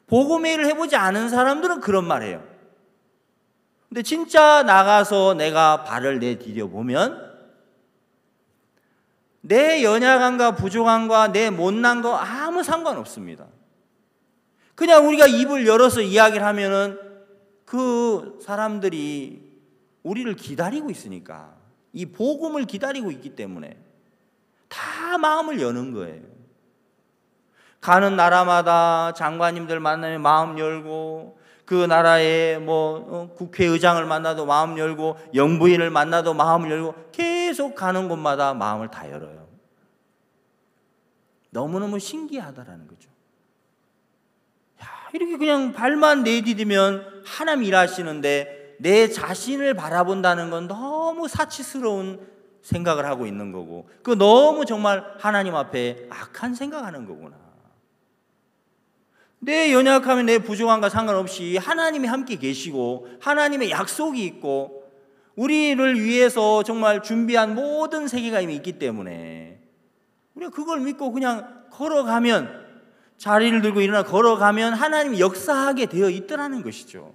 S1: 복음의 일을 해보지 않은 사람들은 그런 말 해요. 근데 진짜 나가서 내가 발을 내디뎌 보면 내 연약함과 부족함과 내 못난 거 아무 상관없습니다. 그냥 우리가 입을 열어서 이야기를 하면은 그 사람들이 우리를 기다리고 있으니까, 이 복음을 기다리고 있기 때문에 다 마음을 여는 거예요. 가는 나라마다 장관님들 만나면 마음 열고, 그 나라의 국회의장을 만나도 마음 열고 영부인을 만나도 마음을 열고 계속 가는 곳마다 마음을 다 열어요. 너무너무 신기하다라는 거죠. 이렇게 그냥 발만 내디디면 하나님 일하시는데 내 자신을 바라본다는 건 너무 사치스러운 생각을 하고 있는 거고, 그 너무 정말 하나님 앞에 악한 생각하는 거구나. 내 연약함에 내 부족함과 상관없이 하나님이 함께 계시고 하나님의 약속이 있고 우리를 위해서 정말 준비한 모든 세계가 이미 있기 때문에 우리가 그걸 믿고 그냥 걸어가면, 자리를 들고 일어나 걸어가면 하나님이 역사하게 되어 있더라는 것이죠.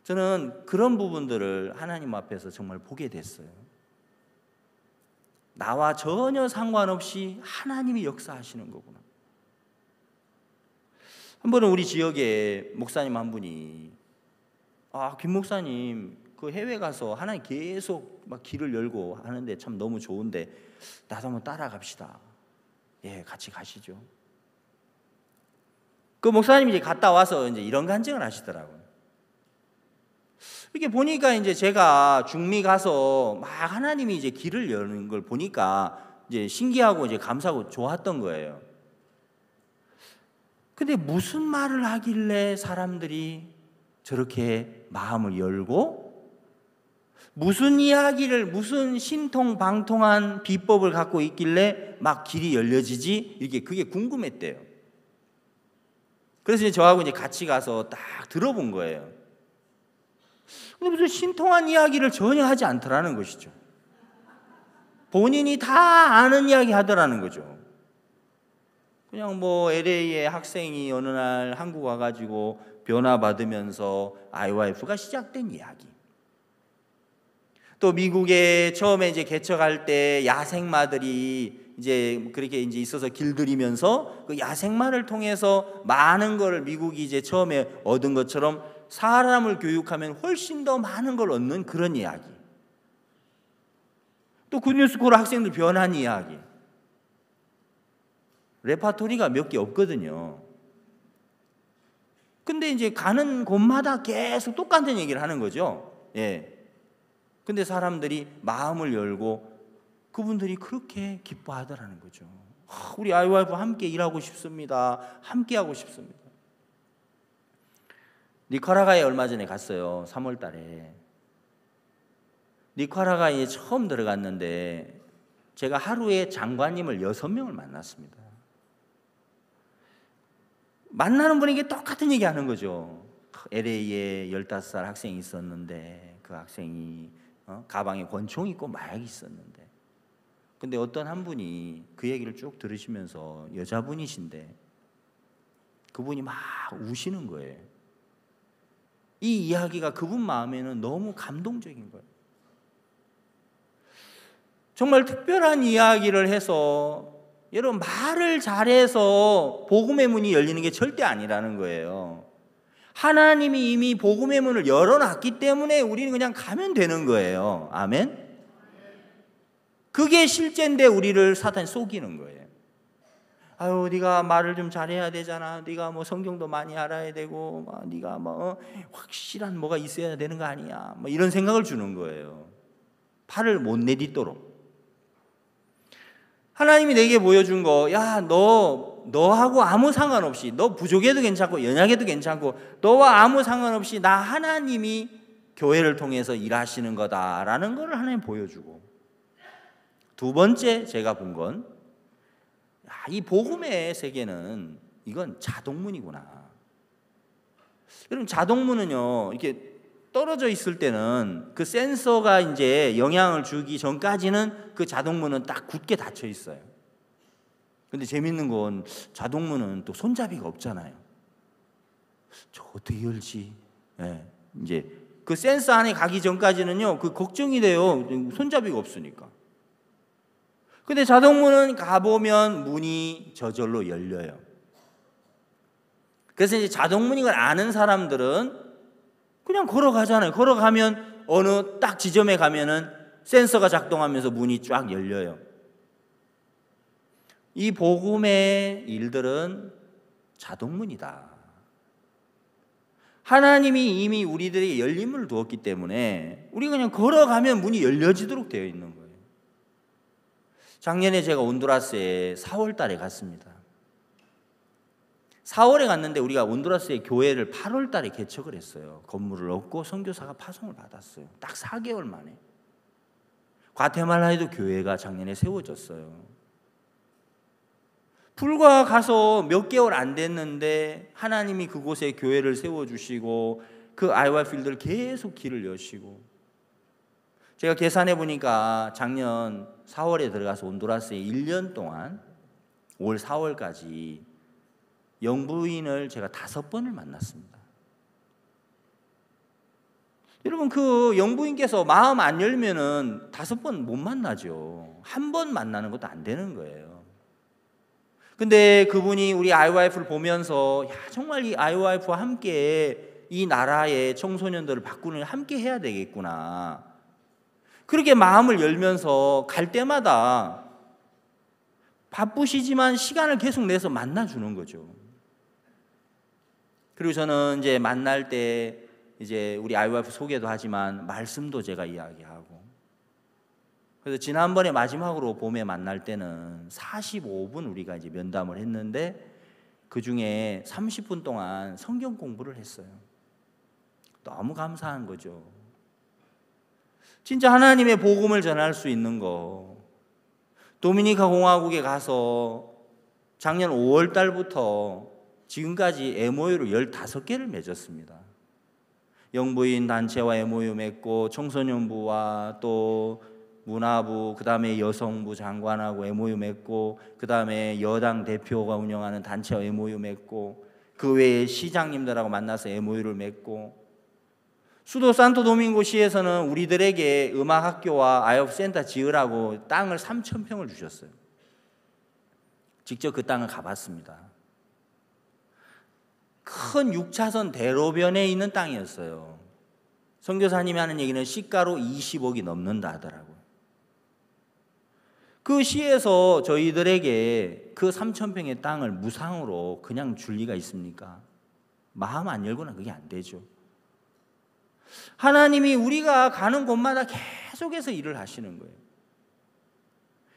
S1: 저는 그런 부분들을 하나님 앞에서 정말 보게 됐어요. 나와 전혀 상관없이 하나님이 역사하시는 거구나. 한 번은 우리 지역에 목사님 한 분이 김 목사님 그 해외 가서 하나님 계속 막 길을 열고 하는데 참 너무 좋은데 나도 한번 따라갑시다. 예, 같이 가시죠. 그 목사님이 이제 갔다 와서 이제 이런 간증을 하시더라고요. 이렇게 보니까 이제 제가 중미 가서 막 하나님이 이제 길을 여는 걸 보니까 이제 신기하고 이제 감사하고 좋았던 거예요. 근데 무슨 말을 하길래 사람들이 저렇게 마음을 열고 무슨 이야기를, 무슨 신통방통한 비법을 갖고 있길래 막 길이 열려지지? 이렇게 그게 궁금했대요. 그래서 이제 저하고 이제 같이 가서 딱 들어본 거예요. 근데 무슨 신통한 이야기를 전혀 하지 않더라는 것이죠. 본인이 다 아는 이야기 하더라는 거죠. 그냥 LA의 학생이 어느 날 한국 와가지고 변화받으면서 IYF가 시작된 이야기. 또 미국에 처음에 이제 개척할 때 야생마들이 이제 그렇게 이제 있어서 길들이면서 그 야생마를 통해서 많은 걸 미국이 이제 처음에 얻은 것처럼 사람을 교육하면 훨씬 더 많은 걸 얻는 그런 이야기. 또 굿뉴스콜 학생들 변한 이야기. 레파토리가 몇 개 없거든요. 근데 이제 가는 곳마다 계속 똑같은 얘기를 하는 거죠. 예. 근데 사람들이 마음을 열고 그분들이 그렇게 기뻐하더라는 거죠. 우리 IYF 함께 일하고 싶습니다. 함께 하고 싶습니다. 니카라과에 얼마 전에 갔어요. 3월 달에. 니카라과에 처음 들어갔는데 제가 하루에 장관님을 6명을 만났습니다. 만나는 분에게 똑같은 얘기 하는 거죠. LA에 15살 학생이 있었는데 그 학생이 가방에 권총 있고 마약이 있었는데, 근데 어떤 한 분이 그 얘기를 쭉 들으시면서 여자분이신데 그분이 막 우시는 거예요. 이 이야기가 그분 마음에는 너무 감동적인 거예요. 정말 특별한 이야기를 해서, 여러분 말을 잘해서 복음의 문이 열리는 게 절대 아니라는 거예요. 하나님이 이미 복음의 문을 열어놨기 때문에 우리는 그냥 가면 되는 거예요. 아멘? 그게 실제인데 우리를 사탄이 속이는 거예요. 아유, 네가 말을 좀 잘해야 되잖아. 네가 성경도 많이 알아야 되고, 네가 확실한 뭐가 있어야 되는 거 아니야. 이런 생각을 주는 거예요. 팔을 못 내딛도록. 하나님이 내게 보여준 거, 야, 너하고 아무 상관없이, 너 부족해도 괜찮고 연약해도 괜찮고 너와 아무 상관없이 나 하나님이 교회를 통해서 일하시는 거다라는 걸 하나님 보여주고, 두 번째 제가 본 건, 이 복음의 세계는 이건 자동문이구나. 여러분, 자동문은요, 이렇게 떨어져 있을 때는 그 센서가 이제 영향을 주기 전까지는 그 자동문은 딱 굳게 닫혀 있어요. 근데 재밌는 건 자동문은 또 손잡이가 없잖아요. 저 어떻게 열지? 네, 이제 그 센서 안에 가기 전까지는요, 그 걱정이 돼요. 손잡이가 없으니까. 근데 자동문은 가보면 문이 저절로 열려요. 그래서 이제 자동문인 걸 아는 사람들은 그냥 걸어가잖아요. 걸어가면 어느 딱 지점에 가면은 센서가 작동하면서 문이 쫙 열려요. 이 복음의 일들은 자동문이다. 하나님이 이미 우리들에게 열림을 두었기 때문에 우리가 그냥 걸어가면 문이 열려지도록 되어 있는 거예요. 작년에 제가 온두라스에 4월 달에 갔습니다. 4월에 갔는데 우리가 온두라스의 교회를 8월 달에 개척을 했어요. 건물을 얻고 선교사가 파송을 받았어요. 딱 4개월 만에. 과테말라에도 교회가 작년에 세워졌어요. 불과 가서 몇 개월 안 됐는데 하나님이 그곳에 교회를 세워주시고 그 IY 필드를 계속 길을 여시고, 제가 계산해 보니까 작년 4월에 들어가서 온두라스에 1년 동안 올 4월까지 영부인을 제가 5번을 만났습니다. 여러분, 그 영부인께서 마음 안 열면은 5번 못 만나죠. 한 번 만나는 것도 안 되는 거예요. 근데 그분이 우리 IYF를 보면서, 야, 정말 이 IYF와 함께 이 나라의 청소년들을 바꾸는 일 함께 해야 되겠구나. 그렇게 마음을 열면서 갈 때마다 바쁘시지만 시간을 계속 내서 만나주는 거죠. 그리고 저는 이제 만날 때 이제 우리 IYF 소개도 하지만 말씀도 제가 이야기하고, 그래서 지난번에 마지막으로 봄에 만날 때는 45분 우리가 이제 면담을 했는데 그 중에 30분 동안 성경 공부를 했어요. 너무 감사한 거죠. 진짜 하나님의 복음을 전할 수 있는 거. 도미니카 공화국에 가서 작년 5월 달부터 지금까지 MOU를 15개를 맺었습니다. 영부인 단체와 MOU 맺고, 청소년부와 또 문화부, 그 다음에 여성부 장관하고 MOU 맺고, 그 다음에 여당 대표가 운영하는 단체와 MOU 맺고, 그 외에 시장님들하고 만나서 MOU를 맺고, 수도 산토도밍고 시에서는 우리들에게 음악학교와 아이업센터 지으라고 땅을 3,000평을 주셨어요. 직접 그 땅을 가봤습니다. 큰 6차선 대로변에 있는 땅이었어요. 선교사님이 하는 얘기는 시가로 20억이 넘는다 하더라고요. 그 시에서 저희들에게 그 3,000평의 땅을 무상으로 그냥 줄 리가 있습니까? 마음 안 열고는 그게 안 되죠. 하나님이 우리가 가는 곳마다 계속해서 일을 하시는 거예요.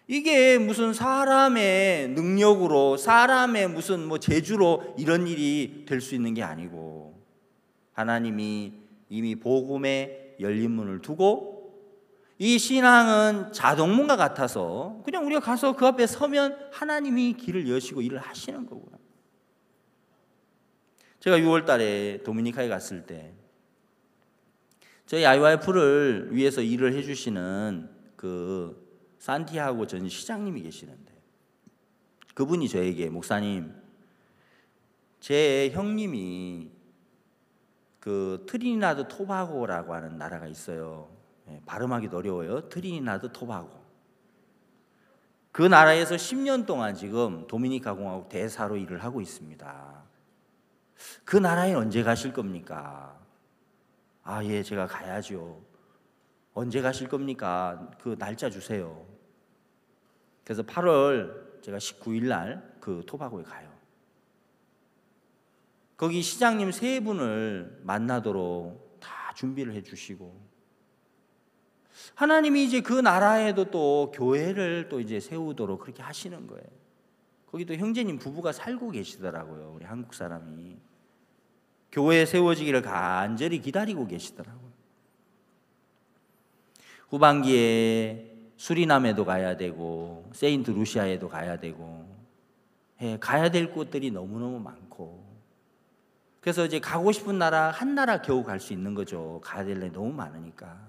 S1: 이게 무슨 사람의 능력으로, 사람의 무슨 재주로 이런 일이 될 수 있는 게 아니고, 하나님이 이미 복음에 열린 문을 두고, 이 신앙은 자동문과 같아서 그냥 우리가 가서 그 앞에 서면 하나님이 길을 여시고 일을 하시는 거구나. 제가 6월 달에 도미니카에 갔을 때 저희 IYF를 위해서 일을 해주시는 그 산티아고 전 시장님이 계시는데, 그분이 저에게, 목사님, 제 형님이 그 트리니다드 토바고라고 하는 나라가 있어요. 발음하기도 어려워요. 트리니다드 토바고. 그 나라에서 10년 동안 지금 도미니카 공화국 대사로 일을 하고 있습니다. 그 나라에 언제 가실 겁니까? 아, 예, 제가 가야죠. 언제 가실 겁니까? 그 날짜 주세요. 그래서 8월 제가 19일 날 그 토바고에 가요. 거기 시장님 3분을 만나도록 다 준비를 해주시고, 하나님이 이제 그 나라에도 또 교회를 또 이제 세우도록 그렇게 하시는 거예요. 거기도 형제님 부부가 살고 계시더라고요. 우리 한국 사람이 교회 세워지기를 간절히 기다리고 계시더라고요. 후반기에 수리남에도 가야 되고, 세인트 루시아에도 가야 되고, 가야 될 곳들이 너무너무 많고, 그래서 이제 가고 싶은 나라 한 나라 겨우 갈 수 있는 거죠. 가야 될 데 너무 많으니까.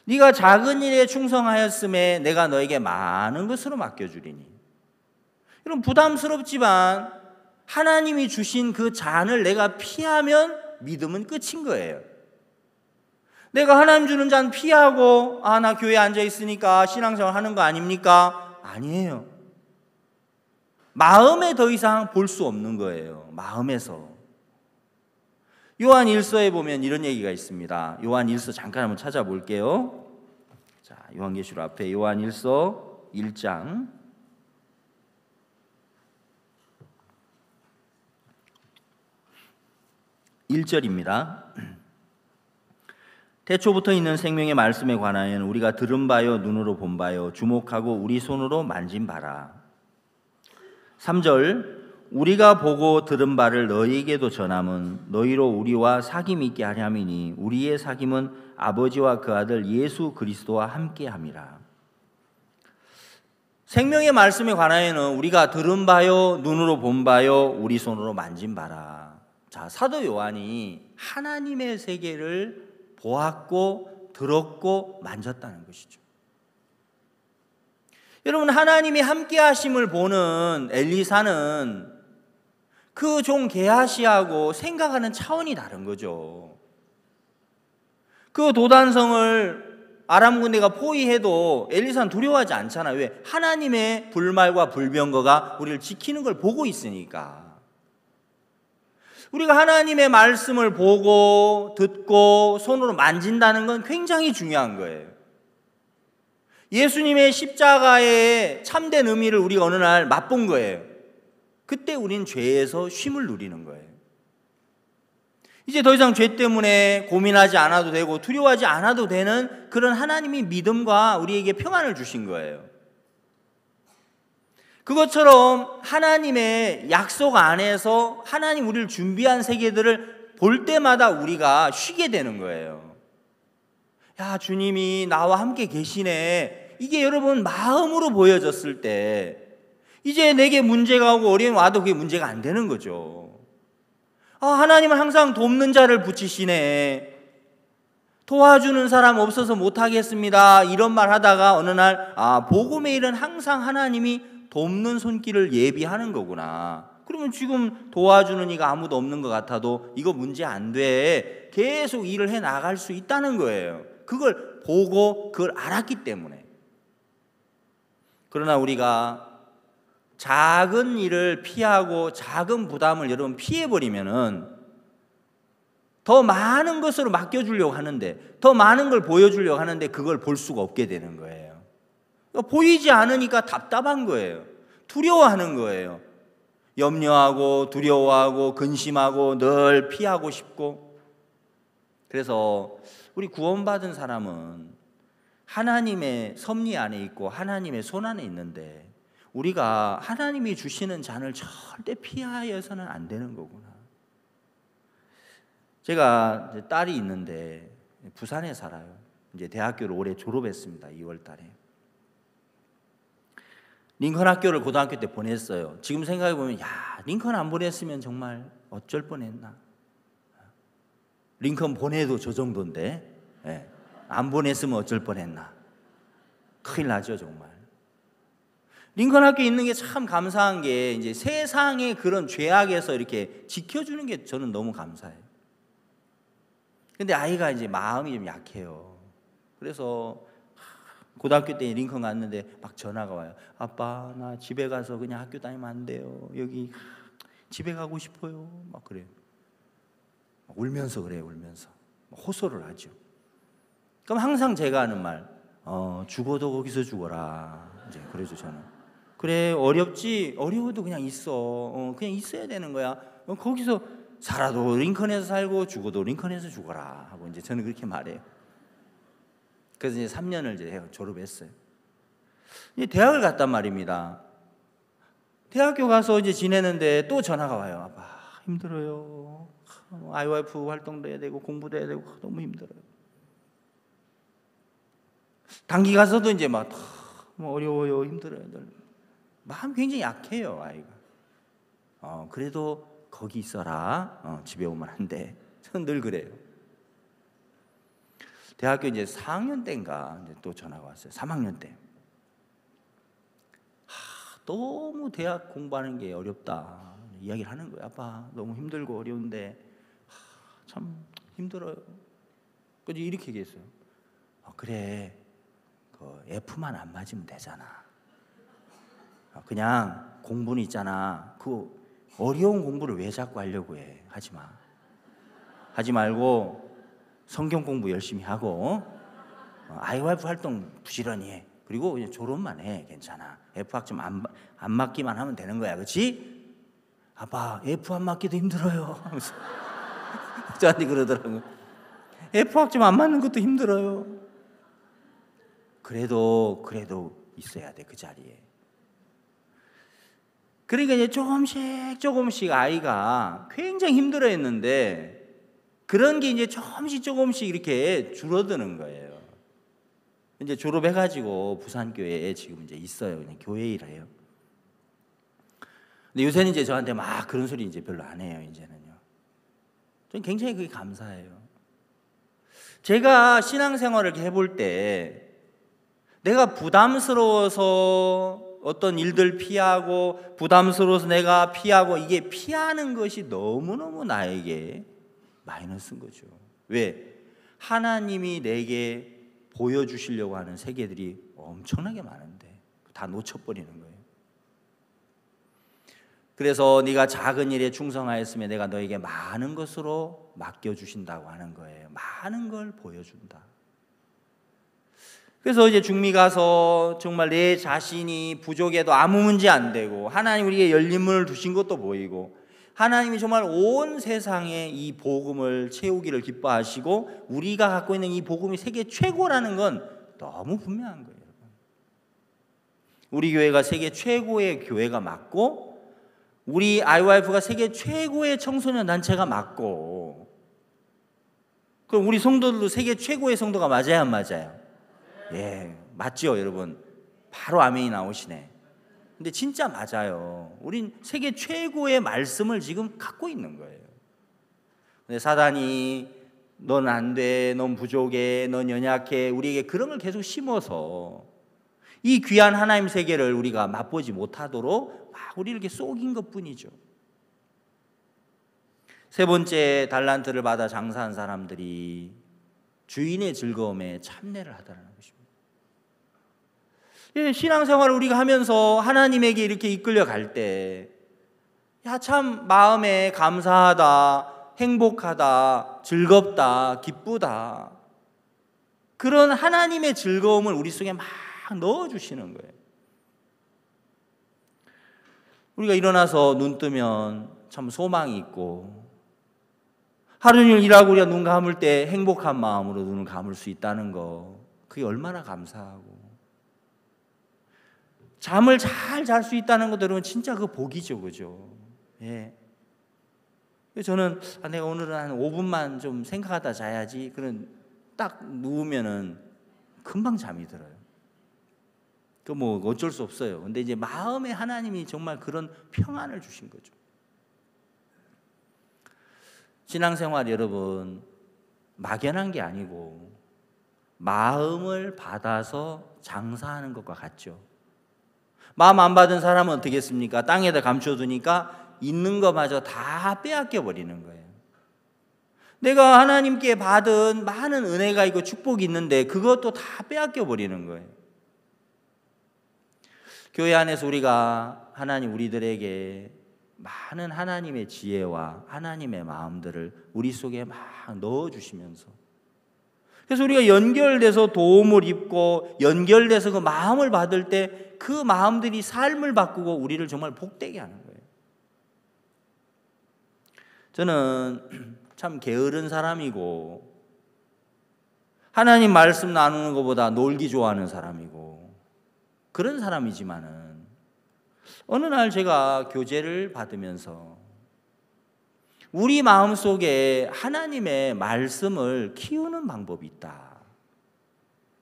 S1: 네가 작은 일에 충성하였음에 내가 너에게 많은 것으로 맡겨주리니. 이런 부담스럽지만 하나님이 주신 그 잔을 내가 피하면 믿음은 끝인 거예요. 내가 하나님 주는 잔 피하고, 아, 나 교회에 앉아 있으니까 신앙생활 하는 거 아닙니까? 아니에요. 마음에 더 이상 볼 수 없는 거예요. 마음에서. 요한 1서에 보면 이런 얘기가 있습니다. 요한 1서 잠깐 한번 찾아볼게요. 자, 요한계시록 앞에 요한 1서 1장. 1절입니다. 태초부터 있는 생명의 말씀에 관하여는 우리가 들은 바요 눈으로 본 바요 주목하고 우리 손으로 만진 바라. 3절 우리가 보고 들은 바를 너희에게도 전함은 너희로 우리와 사귐 있게 하려 함이니 우리의 사귐은 아버지와 그 아들 예수 그리스도와 함께 함이라. 생명의 말씀에 관하여는 우리가 들은 바요 눈으로 본 바요 우리 손으로 만진 바라. 자, 사도 요한이 하나님의 세계를 보았고 들었고 만졌다는 것이죠. 여러분, 하나님이 함께 하심을 보는 엘리사는 그 종 게하시하고 생각하는 차원이 다른 거죠. 그 도단성을 아람 군대가 포위해도 엘리사는 두려워하지 않잖아요. 왜? 하나님의 불말과 불병거가 우리를 지키는 걸 보고 있으니까. 우리가 하나님의 말씀을 보고 듣고 손으로 만진다는 건 굉장히 중요한 거예요. 예수님의 십자가의 참된 의미를 우리가 어느 날 맛본 거예요. 그때 우린 죄에서 쉼을 누리는 거예요. 이제 더 이상 죄 때문에 고민하지 않아도 되고 두려워하지 않아도 되는 그런 하나님이 믿음과 우리에게 평안을 주신 거예요. 그것처럼 하나님의 약속 안에서 하나님 우리를 준비한 세계들을 볼 때마다 우리가 쉬게 되는 거예요. 야, 주님이 나와 함께 계시네. 이게 여러분 마음으로 보여졌을 때 이제 내게 문제가 오고 어려움이 와도 그게 문제가 안 되는 거죠. 아, 하나님은 항상 돕는 자를 붙이시네. 도와주는 사람 없어서 못하겠습니다. 이런 말 하다가 어느 날 복음의 일은 항상 하나님이 돕는 손길을 예비하는 거구나. 그러면 지금 도와주는 이가 아무도 없는 것 같아도 이거 문제 안 돼. 계속 일을 해 나갈 수 있다는 거예요. 그걸 보고 그걸 알았기 때문에. 그러나 우리가 작은 일을 피하고 작은 부담을 여러분 피해버리면은 더 많은 것으로 맡겨주려고 하는데, 더 많은 걸 보여주려고 하는데 그걸 볼 수가 없게 되는 거예요. 보이지 않으니까 답답한 거예요. 두려워하는 거예요. 염려하고 두려워하고 근심하고 늘 피하고 싶고. 그래서 우리 구원받은 사람은 하나님의 섭리 안에 있고 하나님의 손 안에 있는데 우리가 하나님이 주시는 잔을 절대 피하여서는 안 되는 거구나. 제가 이제 딸이 있는데 부산에 살아요. 이제 대학교를 올해 졸업했습니다. 2월 달에. 링컨 학교를 고등학교 때 보냈어요. 지금 생각해 보면 링컨 안 보냈으면 정말 어쩔 뻔했나. 링컨 보내도 저 정도인데 안 보냈으면 어쩔 뻔했나. 큰일 나죠 정말. 링컨 학교에 있는 게 참 감사한 게 이제 세상의 그런 죄악에서 이렇게 지켜주는 게 저는 너무 감사해요. 근데 아이가 이제 마음이 좀 약해요. 그래서 고등학교 때 링컨 갔는데 막 전화가 와요. 아빠, 나 집에 가서 그냥 학교 다니면 안 돼요. 여기 집에 가고 싶어요. 막 그래요. 막 울면서 그래요. 울면서 호소를 하죠. 그럼 항상 제가 하는 말, 죽어도 거기서 죽어라. 이제 그러죠 저는. 그래, 어렵지. 어려워도 그냥 있어. 그냥 있어야 되는 거야. 거기서 살아도 링컨에서 살고 죽어도 링컨에서 죽어라 하고 이제 저는 그렇게 말해요. 그래서 이제 3년을 이제 졸업했어요. 이제 대학을 갔단 말입니다. 대학교 가서 이제 지내는데 또 전화가 와요. 아빠, 힘들어요. IYF 활동도 해야 되고 공부도 해야 되고 너무 힘들어요. 단기 가서도 이제 막 어려워요, 힘들어요. 마음 굉장히 약해요 아이가. 그래도 거기 있어라. 집에 오면 안 돼. 저는 늘 그래요. 대학교 이제 4학년 때인가 이제 또 전화가 왔어요. 3학년 때. 너무 대학 공부하는 게 어렵다. 이야기를 하는 거예요. 아빠, 너무 힘들고 어려운데 참 힘들어요. 그래서 이렇게 얘기했어요. 그래, 그 F만 안 맞으면 되잖아. 그냥 공부는 있잖아. 그 어려운 공부를 왜 자꾸 하려고 해. 하지 마. 하지 말고 성경 공부 열심히 하고 IYF 활동 부지런히 해. 그리고 이제 졸업만 해. 괜찮아. F 학점 안 맞기만 하면 되는 거야. 그렇지? 아빠, F 안 맞기도 힘들어요. 저한테 그러더라고요. F학 좀 안 맞는 것도 힘들어요. 그래도 있어야 돼, 그 자리에. 그러니까 이제 조금씩 아이가 굉장히 힘들어했는데 그런 게 이제 조금씩 이렇게 줄어드는 거예요. 이제 졸업해가지고 부산교회에 지금 이제 있어요. 그냥 교회 일해요. 근데 요새는 이제 저한테 막 그런 소리 이제 별로 안 해요. 이제는요. 저는 굉장히 그게 감사해요. 제가 신앙생활을 해볼 때 내가 부담스러워서 어떤 일들 피하고 부담스러워서 내가 피하고 이게 피하는 것이 너무너무 나에게 마이너스인 거죠. 왜? 하나님이 내게 보여주시려고 하는 세계들이 엄청나게 많은데 다 놓쳐버리는 거예요. 그래서 네가 작은 일에 충성하였으면 내가 너에게 많은 것으로 맡겨주신다고 하는 거예요. 많은 걸 보여준다. 그래서 이제 중미 가서 정말 내 자신이 부족해도 아무 문제 안 되고 하나님 우리에게 열린 문을 두신 것도 보이고 하나님이 정말 온 세상에 이 복음을 채우기를 기뻐하시고 우리가 갖고 있는 이 복음이 세계 최고라는 건 너무 분명한 거예요. 우리 교회가 세계 최고의 교회가 맞고 우리 IYF가 세계 최고의 청소년 단체가 맞고 그럼 우리 성도들도 세계 최고의 성도가 맞아야 안 맞아요? 예, 맞죠, 여러분? 바로 아멘이 나오시네. 근데 진짜 맞아요. 우린 세계 최고의 말씀을 지금 갖고 있는 거예요. 근데 사단이 넌 안 돼, 넌 부족해, 넌 연약해 우리에게 그런 걸 계속 심어서 이 귀한 하나님 세계를 우리가 맛보지 못하도록 막 우리를 이렇게 속인 것뿐이죠. 세 번째, 달란트를 받아 장사한 사람들이 주인의 즐거움에 참내를 하다는 것입니다. 신앙생활을 우리가 하면서 하나님에게 이렇게 이끌려 갈 때, 참 마음에 감사하다, 행복하다, 즐겁다, 기쁘다. 그런 하나님의 즐거움을 우리 속에 막 넣어주시는 거예요. 우리가 일어나서 눈 뜨면 참 소망이 있고, 하루 종일 일하고 우리가 눈 감을 때 행복한 마음으로 눈을 감을 수 있다는 거, 그게 얼마나 감사하고 잠을 잘 잘 수 있다는 것도 여러분 진짜 그 복이죠, 그죠? 예. 저는 내가 오늘은 한 5분만 좀 생각하다 자야지. 그런 딱 누우면은 금방 잠이 들어요. 그 뭐 어쩔 수 없어요. 근데 이제 마음에 하나님이 정말 그런 평안을 주신 거죠. 신앙생활 여러분 막연한 게 아니고 마음을 받아서 장사하는 것과 같죠. 마음 안 받은 사람은 어떻게 했습니까? 땅에다 감춰두니까 있는 것마저 다 빼앗겨 버리는 거예요. 내가 하나님께 받은 많은 은혜가 있고 축복이 있는데 그것도 다 빼앗겨 버리는 거예요. 교회 안에서 우리가 하나님 우리들에게 많은 하나님의 지혜와 하나님의 마음들을 우리 속에 막 넣어주시면서 그래서 우리가 연결돼서 도움을 입고 연결돼서 그 마음을 받을 때 그 마음들이 삶을 바꾸고 우리를 정말 복되게 하는 거예요. 저는 참 게으른 사람이고 하나님 말씀 나누는 것보다 놀기 좋아하는 사람이고 그런 사람이지만은 어느 날 제가 교제를 받으면서 우리 마음속에 하나님의 말씀을 키우는 방법이 있다.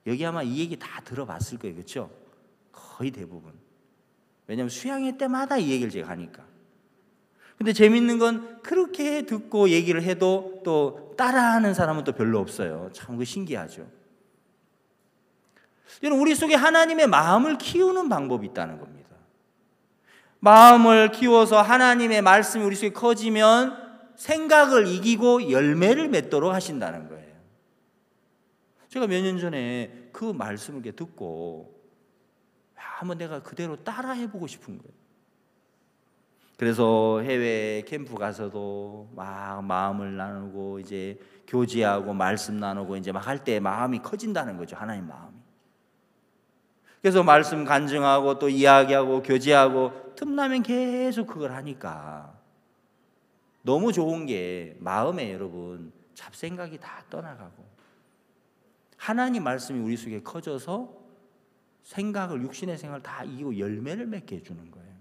S1: 여기 아마 이 얘기 다 들어봤을 거예요. 그렇죠? 거의 대부분. 왜냐하면 수양회 때마다 이 얘기를 제가 하니까. 근데 재밌는 건 그렇게 듣고 얘기를 해도 또 따라하는 사람은 또 별로 없어요. 참 그 신기하죠. 여러분 우리 속에 하나님의 마음을 키우는 방법이 있다는 겁니다. 마음을 키워서 하나님의 말씀이 우리 속에 커지면 생각을 이기고 열매를 맺도록 하신다는 거예요. 제가 몇 년 전에 그 말씀을 이렇게 듣고 한번 내가 그대로 따라 해보고 싶은 거예요. 그래서 해외 캠프 가서도 막 마음을 나누고 이제 교제하고 말씀 나누고 이제 막 할 때 마음이 커진다는 거죠. 하나님 마음이. 그래서 말씀 간증하고 또 이야기하고 교제하고 틈나면 계속 그걸 하니까 너무 좋은 게 마음에 여러분 잡생각이 다 떠나가고 하나님 말씀이 우리 속에 커져서 생각을, 육신의 생각을 다 이기고 열매를 맺게 해주는 거예요.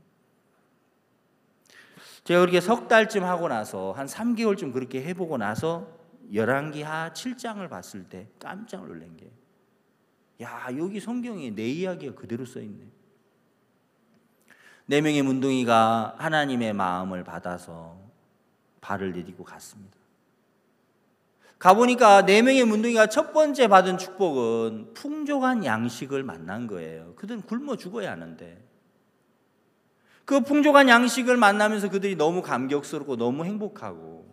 S1: 제가 그렇게 석 달쯤 하고 나서 한 3개월쯤 그렇게 해보고 나서 열왕기하 7장을 봤을 때 깜짝 놀란 게, 야, 여기 성경에 내 이야기가 그대로 써있네. 4명의 문둥이가 하나님의 마음을 받아서 발을 내딛고 갔습니다. 가보니까 4명의 문둥이가 첫 번째 받은 축복은 풍족한 양식을 만난 거예요. 그들은 굶어 죽어야 하는데 그 풍족한 양식을 만나면서 그들이 너무 감격스럽고 너무 행복하고,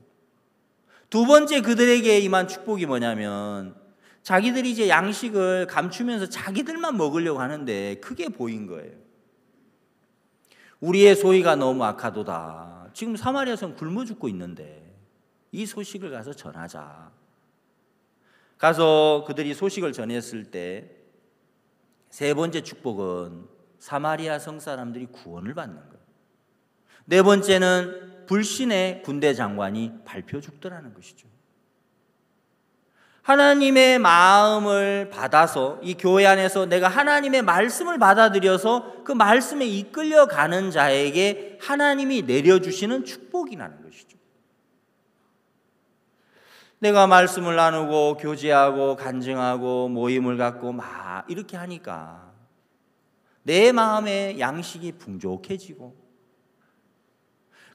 S1: 두 번째 그들에게 임한 축복이 뭐냐면 자기들이 이제 양식을 감추면서 자기들만 먹으려고 하는데 그게 보인 거예요. 우리의 소위가 너무 악하도다. 지금 사마리아성 굶어 죽고 있는데 이 소식을 가서 전하자. 가서 그들이 소식을 전했을 때 세 번째 축복은 사마리아 성 사람들이 구원을 받는 거예요. 네 번째는 불신의 군대 장관이 밟혀 죽더라는 것이죠. 하나님의 마음을 받아서 이 교회 안에서 내가 하나님의 말씀을 받아들여서 그 말씀에 이끌려가는 자에게 하나님이 내려주시는 축복이라는 것이죠. 내가 말씀을 나누고 교제하고 간증하고 모임을 갖고 막 이렇게 하니까 내 마음의 양식이 풍족해지고,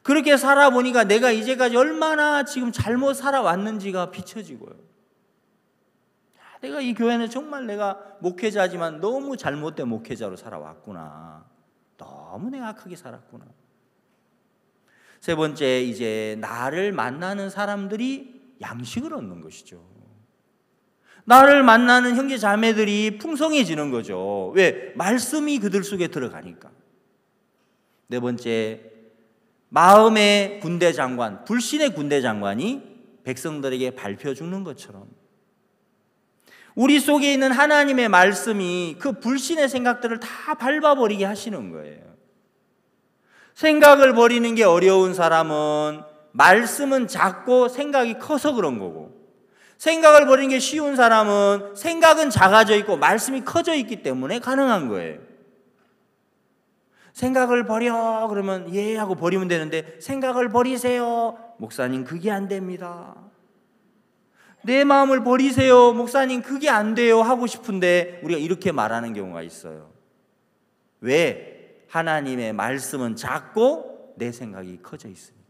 S1: 그렇게 살아보니까 내가 이제까지 얼마나 지금 잘못 살아왔는지가 비춰지고요. 내가 이 교회는 정말 내가 목회자지만 너무 잘못된 목회자로 살아왔구나. 너무 내가 악하게 살았구나. 세 번째, 이제 나를 만나는 사람들이 양식을 얻는 것이죠. 나를 만나는 형제 자매들이 풍성해지는 거죠. 왜? 말씀이 그들 속에 들어가니까. 네 번째, 마음의 군대 장관, 불신의 군대 장관이 백성들에게 밟혀 죽는 것처럼 우리 속에 있는 하나님의 말씀이 그 불신의 생각들을 다 밟아버리게 하시는 거예요. 생각을 버리는 게 어려운 사람은 말씀은 작고 생각이 커서 그런 거고, 생각을 버리는 게 쉬운 사람은 생각은 작아져 있고 말씀이 커져 있기 때문에 가능한 거예요. 생각을 버려 그러면 예 하고 버리면 되는데, 생각을 버리세요 목사님 그게 안 됩니다. 내 마음을 버리세요 목사님 그게 안 돼요 하고 싶은데 우리가 이렇게 말하는 경우가 있어요. 왜? 하나님의 말씀은 작고 내 생각이 커져 있으니까.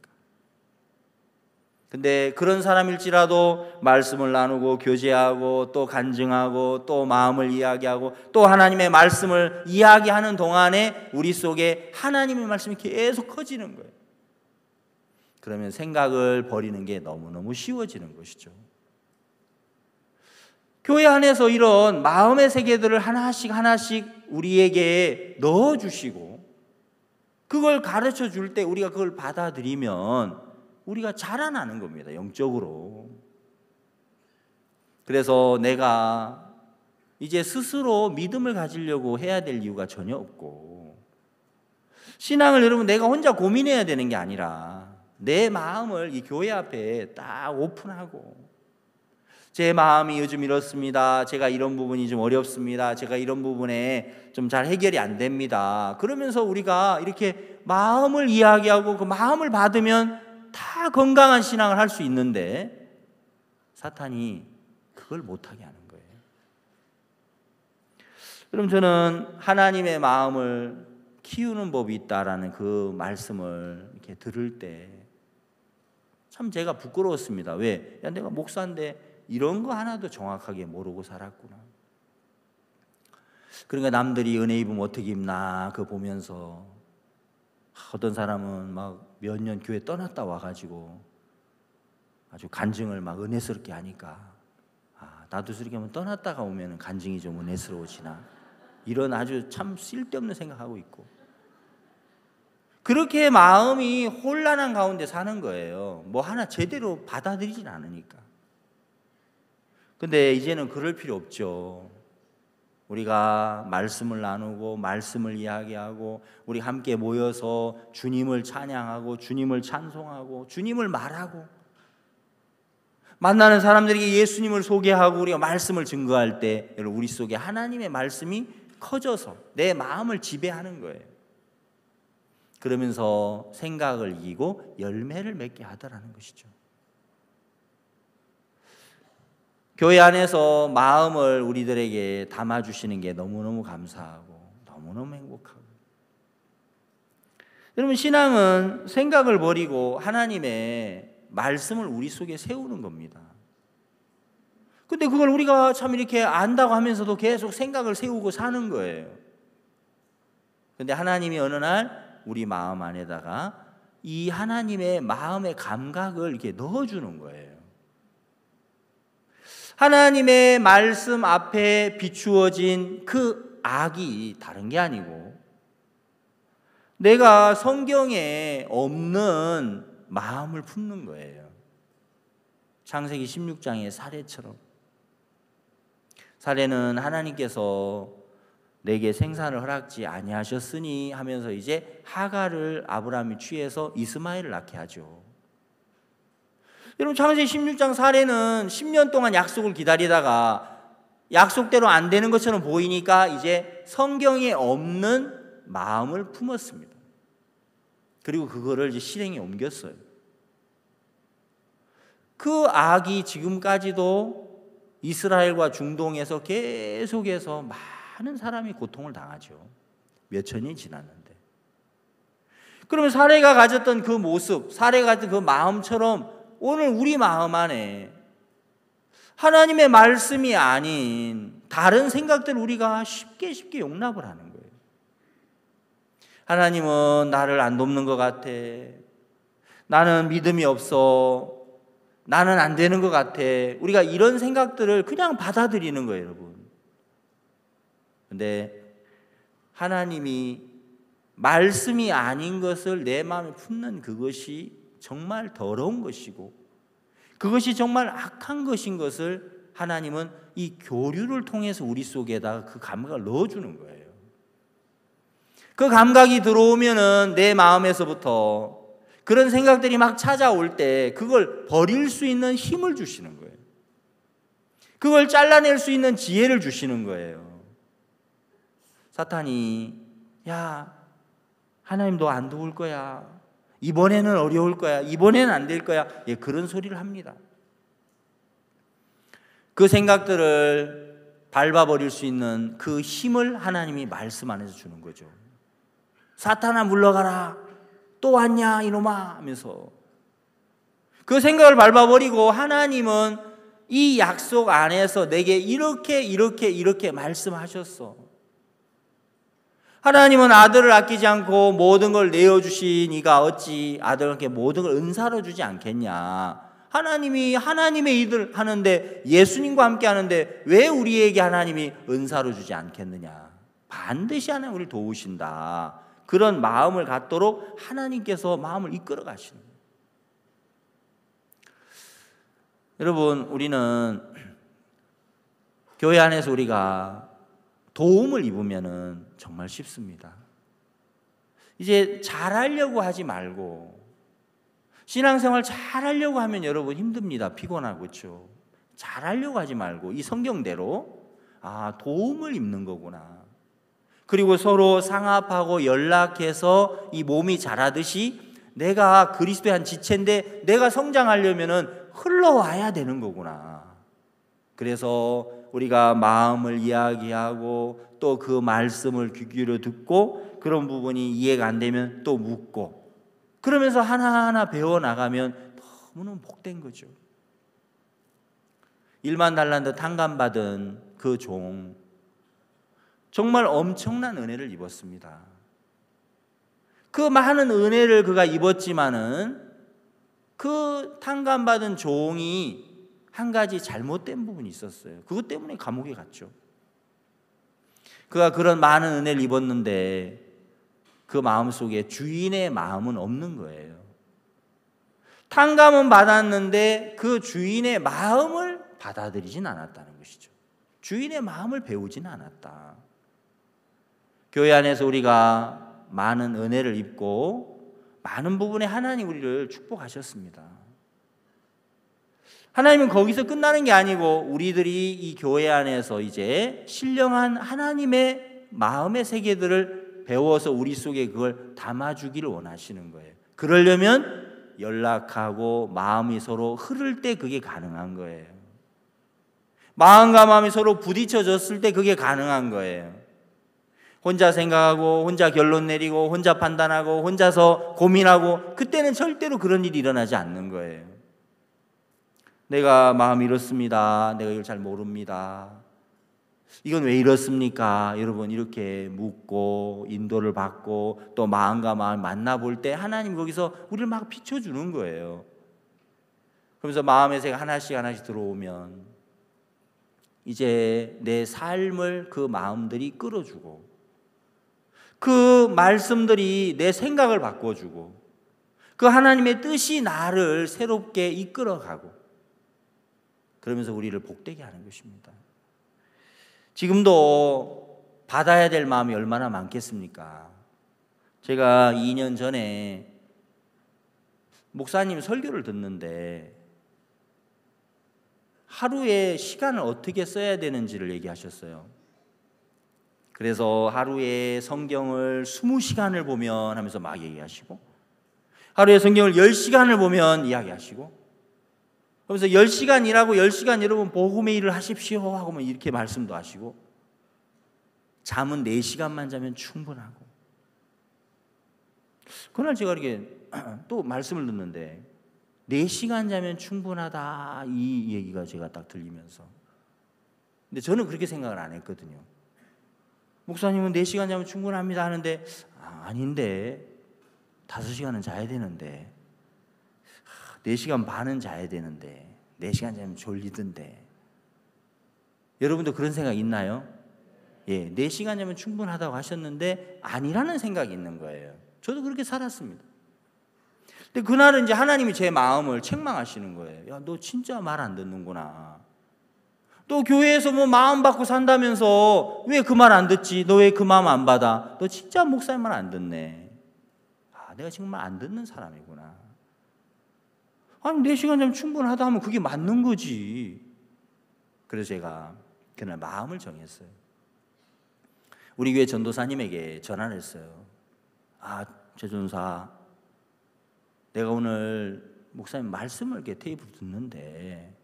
S1: 근데 그런 사람일지라도 말씀을 나누고 교제하고 또 간증하고 또 마음을 이야기하고 또 하나님의 말씀을 이야기하는 동안에 우리 속에 하나님의 말씀이 계속 커지는 거예요. 그러면 생각을 버리는 게 너무너무 쉬워지는 것이죠. 교회 안에서 이런 마음의 세계들을 하나씩 하나씩 우리에게 넣어주시고 그걸 가르쳐 줄 때 우리가 그걸 받아들이면 우리가 자라나는 겁니다, 영적으로. 그래서 내가 이제 스스로 믿음을 가지려고 해야 될 이유가 전혀 없고, 신앙을 여러분 내가 혼자 고민해야 되는 게 아니라 내 마음을 이 교회 앞에 딱 오픈하고, 제 마음이 요즘 이렇습니다. 제가 이런 부분이 좀 어렵습니다. 제가 이런 부분에 좀 잘 해결이 안 됩니다. 그러면서 우리가 이렇게 마음을 이야기하고 그 마음을 받으면 다 건강한 신앙을 할 수 있는데 사탄이 그걸 못하게 하는 거예요. 그럼 저는 하나님의 마음을 키우는 법이 있다라는 그 말씀을 이렇게 들을 때 참 제가 부끄러웠습니다. 왜? 야, 내가 목사인데 이런 거 하나도 정확하게 모르고 살았구나. 그러니까 남들이 은혜 입으면 어떻게 입나 그거 보면서 어떤 사람은 막 몇 년 교회 떠났다 와가지고 아주 간증을 막 은혜스럽게 하니까 나도 저렇게 하면 떠났다가 오면 간증이 좀 은혜스러워지나, 이런 아주 참 쓸데없는 생각하고 있고, 그렇게 마음이 혼란한 가운데 사는 거예요. 뭐 하나 제대로 받아들이진 않으니까. 근데 이제는 그럴 필요 없죠. 우리가 말씀을 나누고 말씀을 이야기하고 우리 함께 모여서 주님을 찬양하고 주님을 찬송하고 주님을 말하고 만나는 사람들에게 예수님을 소개하고 우리가 말씀을 증거할 때 여러분 우리 속에 하나님의 말씀이 커져서 내 마음을 지배하는 거예요. 그러면서 생각을 이기고 열매를 맺게 하더라는 것이죠. 교회 안에서 마음을 우리들에게 담아주시는 게 너무너무 감사하고 너무너무 행복하고, 여러분 신앙은 생각을 버리고 하나님의 말씀을 우리 속에 세우는 겁니다. 근데 그걸 우리가 참 이렇게 안다고 하면서도 계속 생각을 세우고 사는 거예요. 근데 하나님이 어느 날 우리 마음 안에다가 이 하나님의 마음의 감각을 이렇게 넣어주는 거예요. 하나님의 말씀 앞에 비추어진 그 악이 다른 게 아니고 내가 성경에 없는 마음을 품는 거예요. 창세기 16장의 사례처럼. 사례는 하나님께서 내게 생산을 허락지 아니하셨으니 하면서 이제 하갈을 아브라함이 취해서 이스마엘을 낳게 하죠. 여러분 창세기 16장 사례는 10년 동안 약속을 기다리다가 약속대로 안 되는 것처럼 보이니까 이제 성경에 없는 마음을 품었습니다. 그리고 그거를 이제 실행에 옮겼어요. 그 악이 지금까지도 이스라엘과 중동에서 계속해서 많은 사람이 고통을 당하죠. 몇 천이 지났는데. 그러면 사례가 가졌던 그 모습, 사례가 가졌던 그 마음처럼 오늘 우리 마음 안에 하나님의 말씀이 아닌 다른 생각들을 우리가 쉽게 용납을 하는 거예요. 하나님은 나를 안 돕는 것 같아. 나는 믿음이 없어. 나는 안 되는 것 같아. 우리가 이런 생각들을 그냥 받아들이는 거예요, 여러분. 근데 하나님이 말씀이 아닌 것을 내 마음에 품는 그것이 정말 더러운 것이고 그것이 정말 악한 것인 것을 하나님은 이 교류를 통해서 우리 속에다가 그 감각을 넣어주는 거예요. 그 감각이 들어오면은 내 마음에서부터 그런 생각들이 막 찾아올 때 그걸 버릴 수 있는 힘을 주시는 거예요. 그걸 잘라낼 수 있는 지혜를 주시는 거예요. 사탄이 야 하나님 너 안 도울 거야. 이번에는 어려울 거야. 이번에는 안 될 거야. 예, 그런 소리를 합니다. 그 생각들을 밟아버릴 수 있는 그 힘을 하나님이 말씀 안에서 주는 거죠. 사탄아 물러가라. 또 왔냐 이놈아 하면서 그 생각을 밟아버리고 하나님은 이 약속 안에서 내게 이렇게 말씀하셨어. 하나님은 아들을 아끼지 않고 모든 걸 내어주신 이가 어찌 아들에게 모든 걸 은사로 주지 않겠냐. 하나님이 하나님의 일을 하는데 예수님과 함께 하는데 왜 우리에게 하나님이 은사로 주지 않겠느냐. 반드시 하나님 우리를 도우신다. 그런 마음을 갖도록 하나님께서 마음을 이끌어 가시는 거예요. 여러분 우리는 교회 안에서 우리가 도움을 입으면은 정말 쉽습니다. 이제 잘하려고 하지 말고 신앙생활 잘하려고 하면 여러분 힘듭니다. 피곤하고 그렇죠. 잘하려고 하지 말고 이 성경대로 도움을 입는 거구나. 그리고 서로 상합하고 연락해서 이 몸이 자라듯이 내가 그리스도의 한 지체인데 내가 성장하려면은 흘러와야 되는 거구나. 그래서 우리가 마음을 이야기하고 또 그 말씀을 귀 기울여 듣고 그런 부분이 이해가 안 되면 또 묻고 그러면서 하나하나 배워나가면 너무너무 복된 거죠. 1만 달란트 탕감받은 그 종 정말 엄청난 은혜를 입었습니다. 그 많은 은혜를 그가 입었지만은 그 탕감받은 종이 한 가지 잘못된 부분이 있었어요. 그것 때문에 감옥에 갔죠. 그가 그런 많은 은혜를 입었는데 그 마음속에 주인의 마음은 없는 거예요. 탕감은 받았는데 그 주인의 마음을 받아들이진 않았다는 것이죠. 주인의 마음을 배우지는 않았다. 교회 안에서 우리가 많은 은혜를 입고 많은 부분에 하나님 우리를 축복하셨습니다. 하나님은 거기서 끝나는 게 아니고 우리들이 이 교회 안에서 이제 신령한 하나님의 마음의 세계들을 배워서 우리 속에 그걸 담아주기를 원하시는 거예요. 그러려면 연락하고 마음이 서로 흐를 때 그게 가능한 거예요. 마음과 마음이 서로 부딪혀졌을 때 그게 가능한 거예요. 혼자 생각하고 혼자 결론 내리고 혼자 판단하고 혼자서 고민하고 그때는 절대로 그런 일이 일어나지 않는 거예요. 내가 마음이 이렇습니다. 내가 이걸 잘 모릅니다. 이건 왜 이렇습니까? 여러분 이렇게 묻고 인도를 받고 또 마음과 마음을 만나볼 때 하나님 거기서 우리를 막 비춰주는 거예요. 그러면서 마음의 새가 하나씩 하나씩 들어오면 이제 내 삶을 그 마음들이 끌어주고 그 말씀들이 내 생각을 바꿔주고 그 하나님의 뜻이 나를 새롭게 이끌어가고 그러면서 우리를 복되게 하는 것입니다. 지금도 받아야 될 마음이 얼마나 많겠습니까? 제가 2년 전에 목사님 설교를 듣는데 하루에 시간을 어떻게 써야 되는지를 얘기하셨어요. 그래서 하루에 성경을 20시간을 보면 하면서 막 얘기하시고 하루에 성경을 10시간을 보면 이야기하시고 그러면서 10시간 일하고 10시간 여러분 복음의 일을 하십시오 하고 이렇게 말씀도 하시고 잠은 4시간만 자면 충분하고 그날 제가 이렇게 또 말씀을 듣는데 4시간 자면 충분하다 이 얘기가 제가 딱 들리면서 근데 저는 그렇게 생각을 안 했거든요. 목사님은 4시간 자면 충분합니다 하는데 아닌데 5시간은 자야 되는데 4시간 반은 자야 되는데 4시간 자면 졸리던데 여러분도 그런 생각 있나요? 예, 4시간 자면 충분하다고 하셨는데 아니라는 생각이 있는 거예요. 저도 그렇게 살았습니다. 근데 그날은 이제 하나님이 제 마음을 책망하시는 거예요. 야, 너 진짜 말 안 듣는구나. 또 교회에서 뭐 마음 받고 산다면서 왜 그 말 안 듣지? 너 왜 그 마음 안 받아? 너 진짜 목사님 말 안 듣네. 내가 정말 안 듣는 사람이구나. 아니 4시간 자면 충분하다 하면 그게 맞는 거지. 그래서 제가 그날 마음을 정했어요. 우리 교회 전도사님에게 전화를 했어요. 최 전도사, 내가 오늘 목사님 말씀을 이렇게 테이프로 듣는데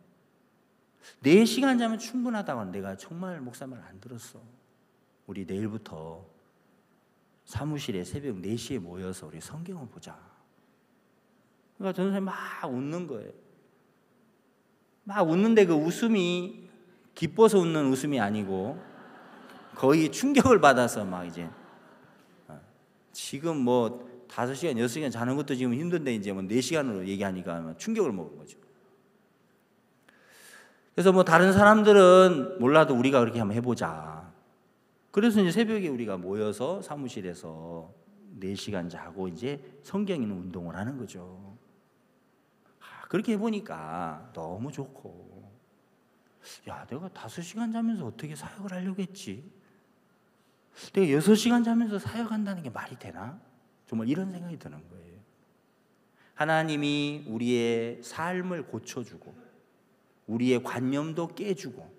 S1: 4시간 자면 충분하다고 하는 내가 정말 목사님 말 안 들었어. 우리 내일부터 사무실에 새벽 4시에 모여서 우리 성경을 보자. 그러니까 전도사님이 막 웃는 거예요. 막 웃는데 그 웃음이 기뻐서 웃는 웃음이 아니고 거의 충격을 받아서 막 이제 지금 뭐 5시간, 6시간 자는 것도 지금 힘든데 이제 뭐 4시간으로 얘기하니까 충격을 먹은 거죠. 그래서 뭐 다른 사람들은 몰라도 우리가 그렇게 한번 해보자. 그래서 이제 새벽에 우리가 모여서 사무실에서 4시간 자고 이제 성경 읽는 운동을 하는 거죠. 그렇게 해보니까 너무 좋고, 야, 내가 5시간 자면서 어떻게 사역을 하려고 했지? 내가 6시간 자면서 사역한다는 게 말이 되나? 정말 이런 생각이 드는 거예요. 하나님이 우리의 삶을 고쳐주고 우리의 관념도 깨주고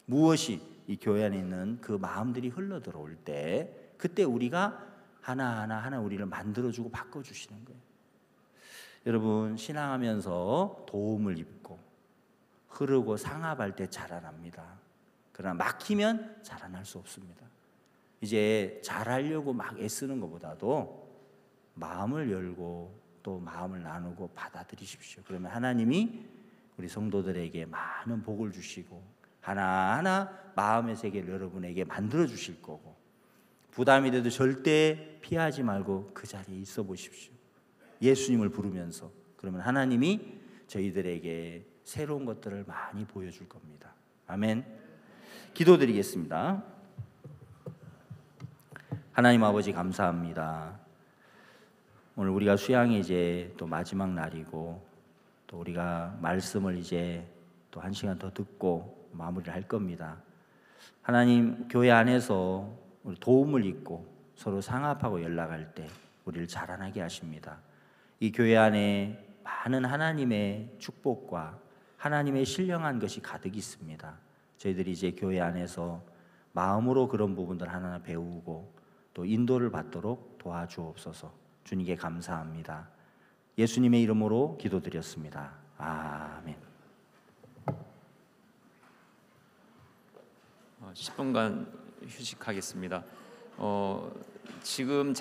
S1: 무엇이 이 교회 안에 있는 그 마음들이 흘러들어올 때 그때 우리가 하나하나 우리를 만들어주고 바꿔주시는 거예요. 여러분 신앙하면서 도움을 입고 흐르고 상합할 때 자라납니다. 그러나 막히면 자라날 수 없습니다. 이제 잘하려고 막 애쓰는 것보다도 마음을 열고 또 마음을 나누고 받아들이십시오. 그러면 하나님이 우리 성도들에게 많은 복을 주시고 하나하나 마음의 세계를 여러분에게 만들어 주실 거고 부담이 돼도 절대 피하지 말고 그 자리에 있어 보십시오. 예수님을 부르면서 그러면 하나님이 저희들에게 새로운 것들을 많이 보여줄 겁니다. 아멘. 기도드리겠습니다. 하나님 아버지 감사합니다. 오늘 우리가 수양이 이제 또 마지막 날이고 또 우리가 말씀을 이제 또 1시간 더 듣고 마무리를 할 겁니다. 하나님, 교회 안에서 우리 도움을 잊고 서로 상합하고 연락할 때 우리를 자라나게 하십니다. 이 교회 안에 많은 하나님의 축복과 하나님의 신령한 것이 가득 있습니다. 저희들이 이제 교회 안에서 마음으로 그런 부분들 하나하나 배우고 또 인도를 받도록 도와주옵소서. 주님께 감사합니다. 예수님의 이름으로 기도드렸습니다. 아멘.
S2: 10분간 휴식하겠습니다. 지금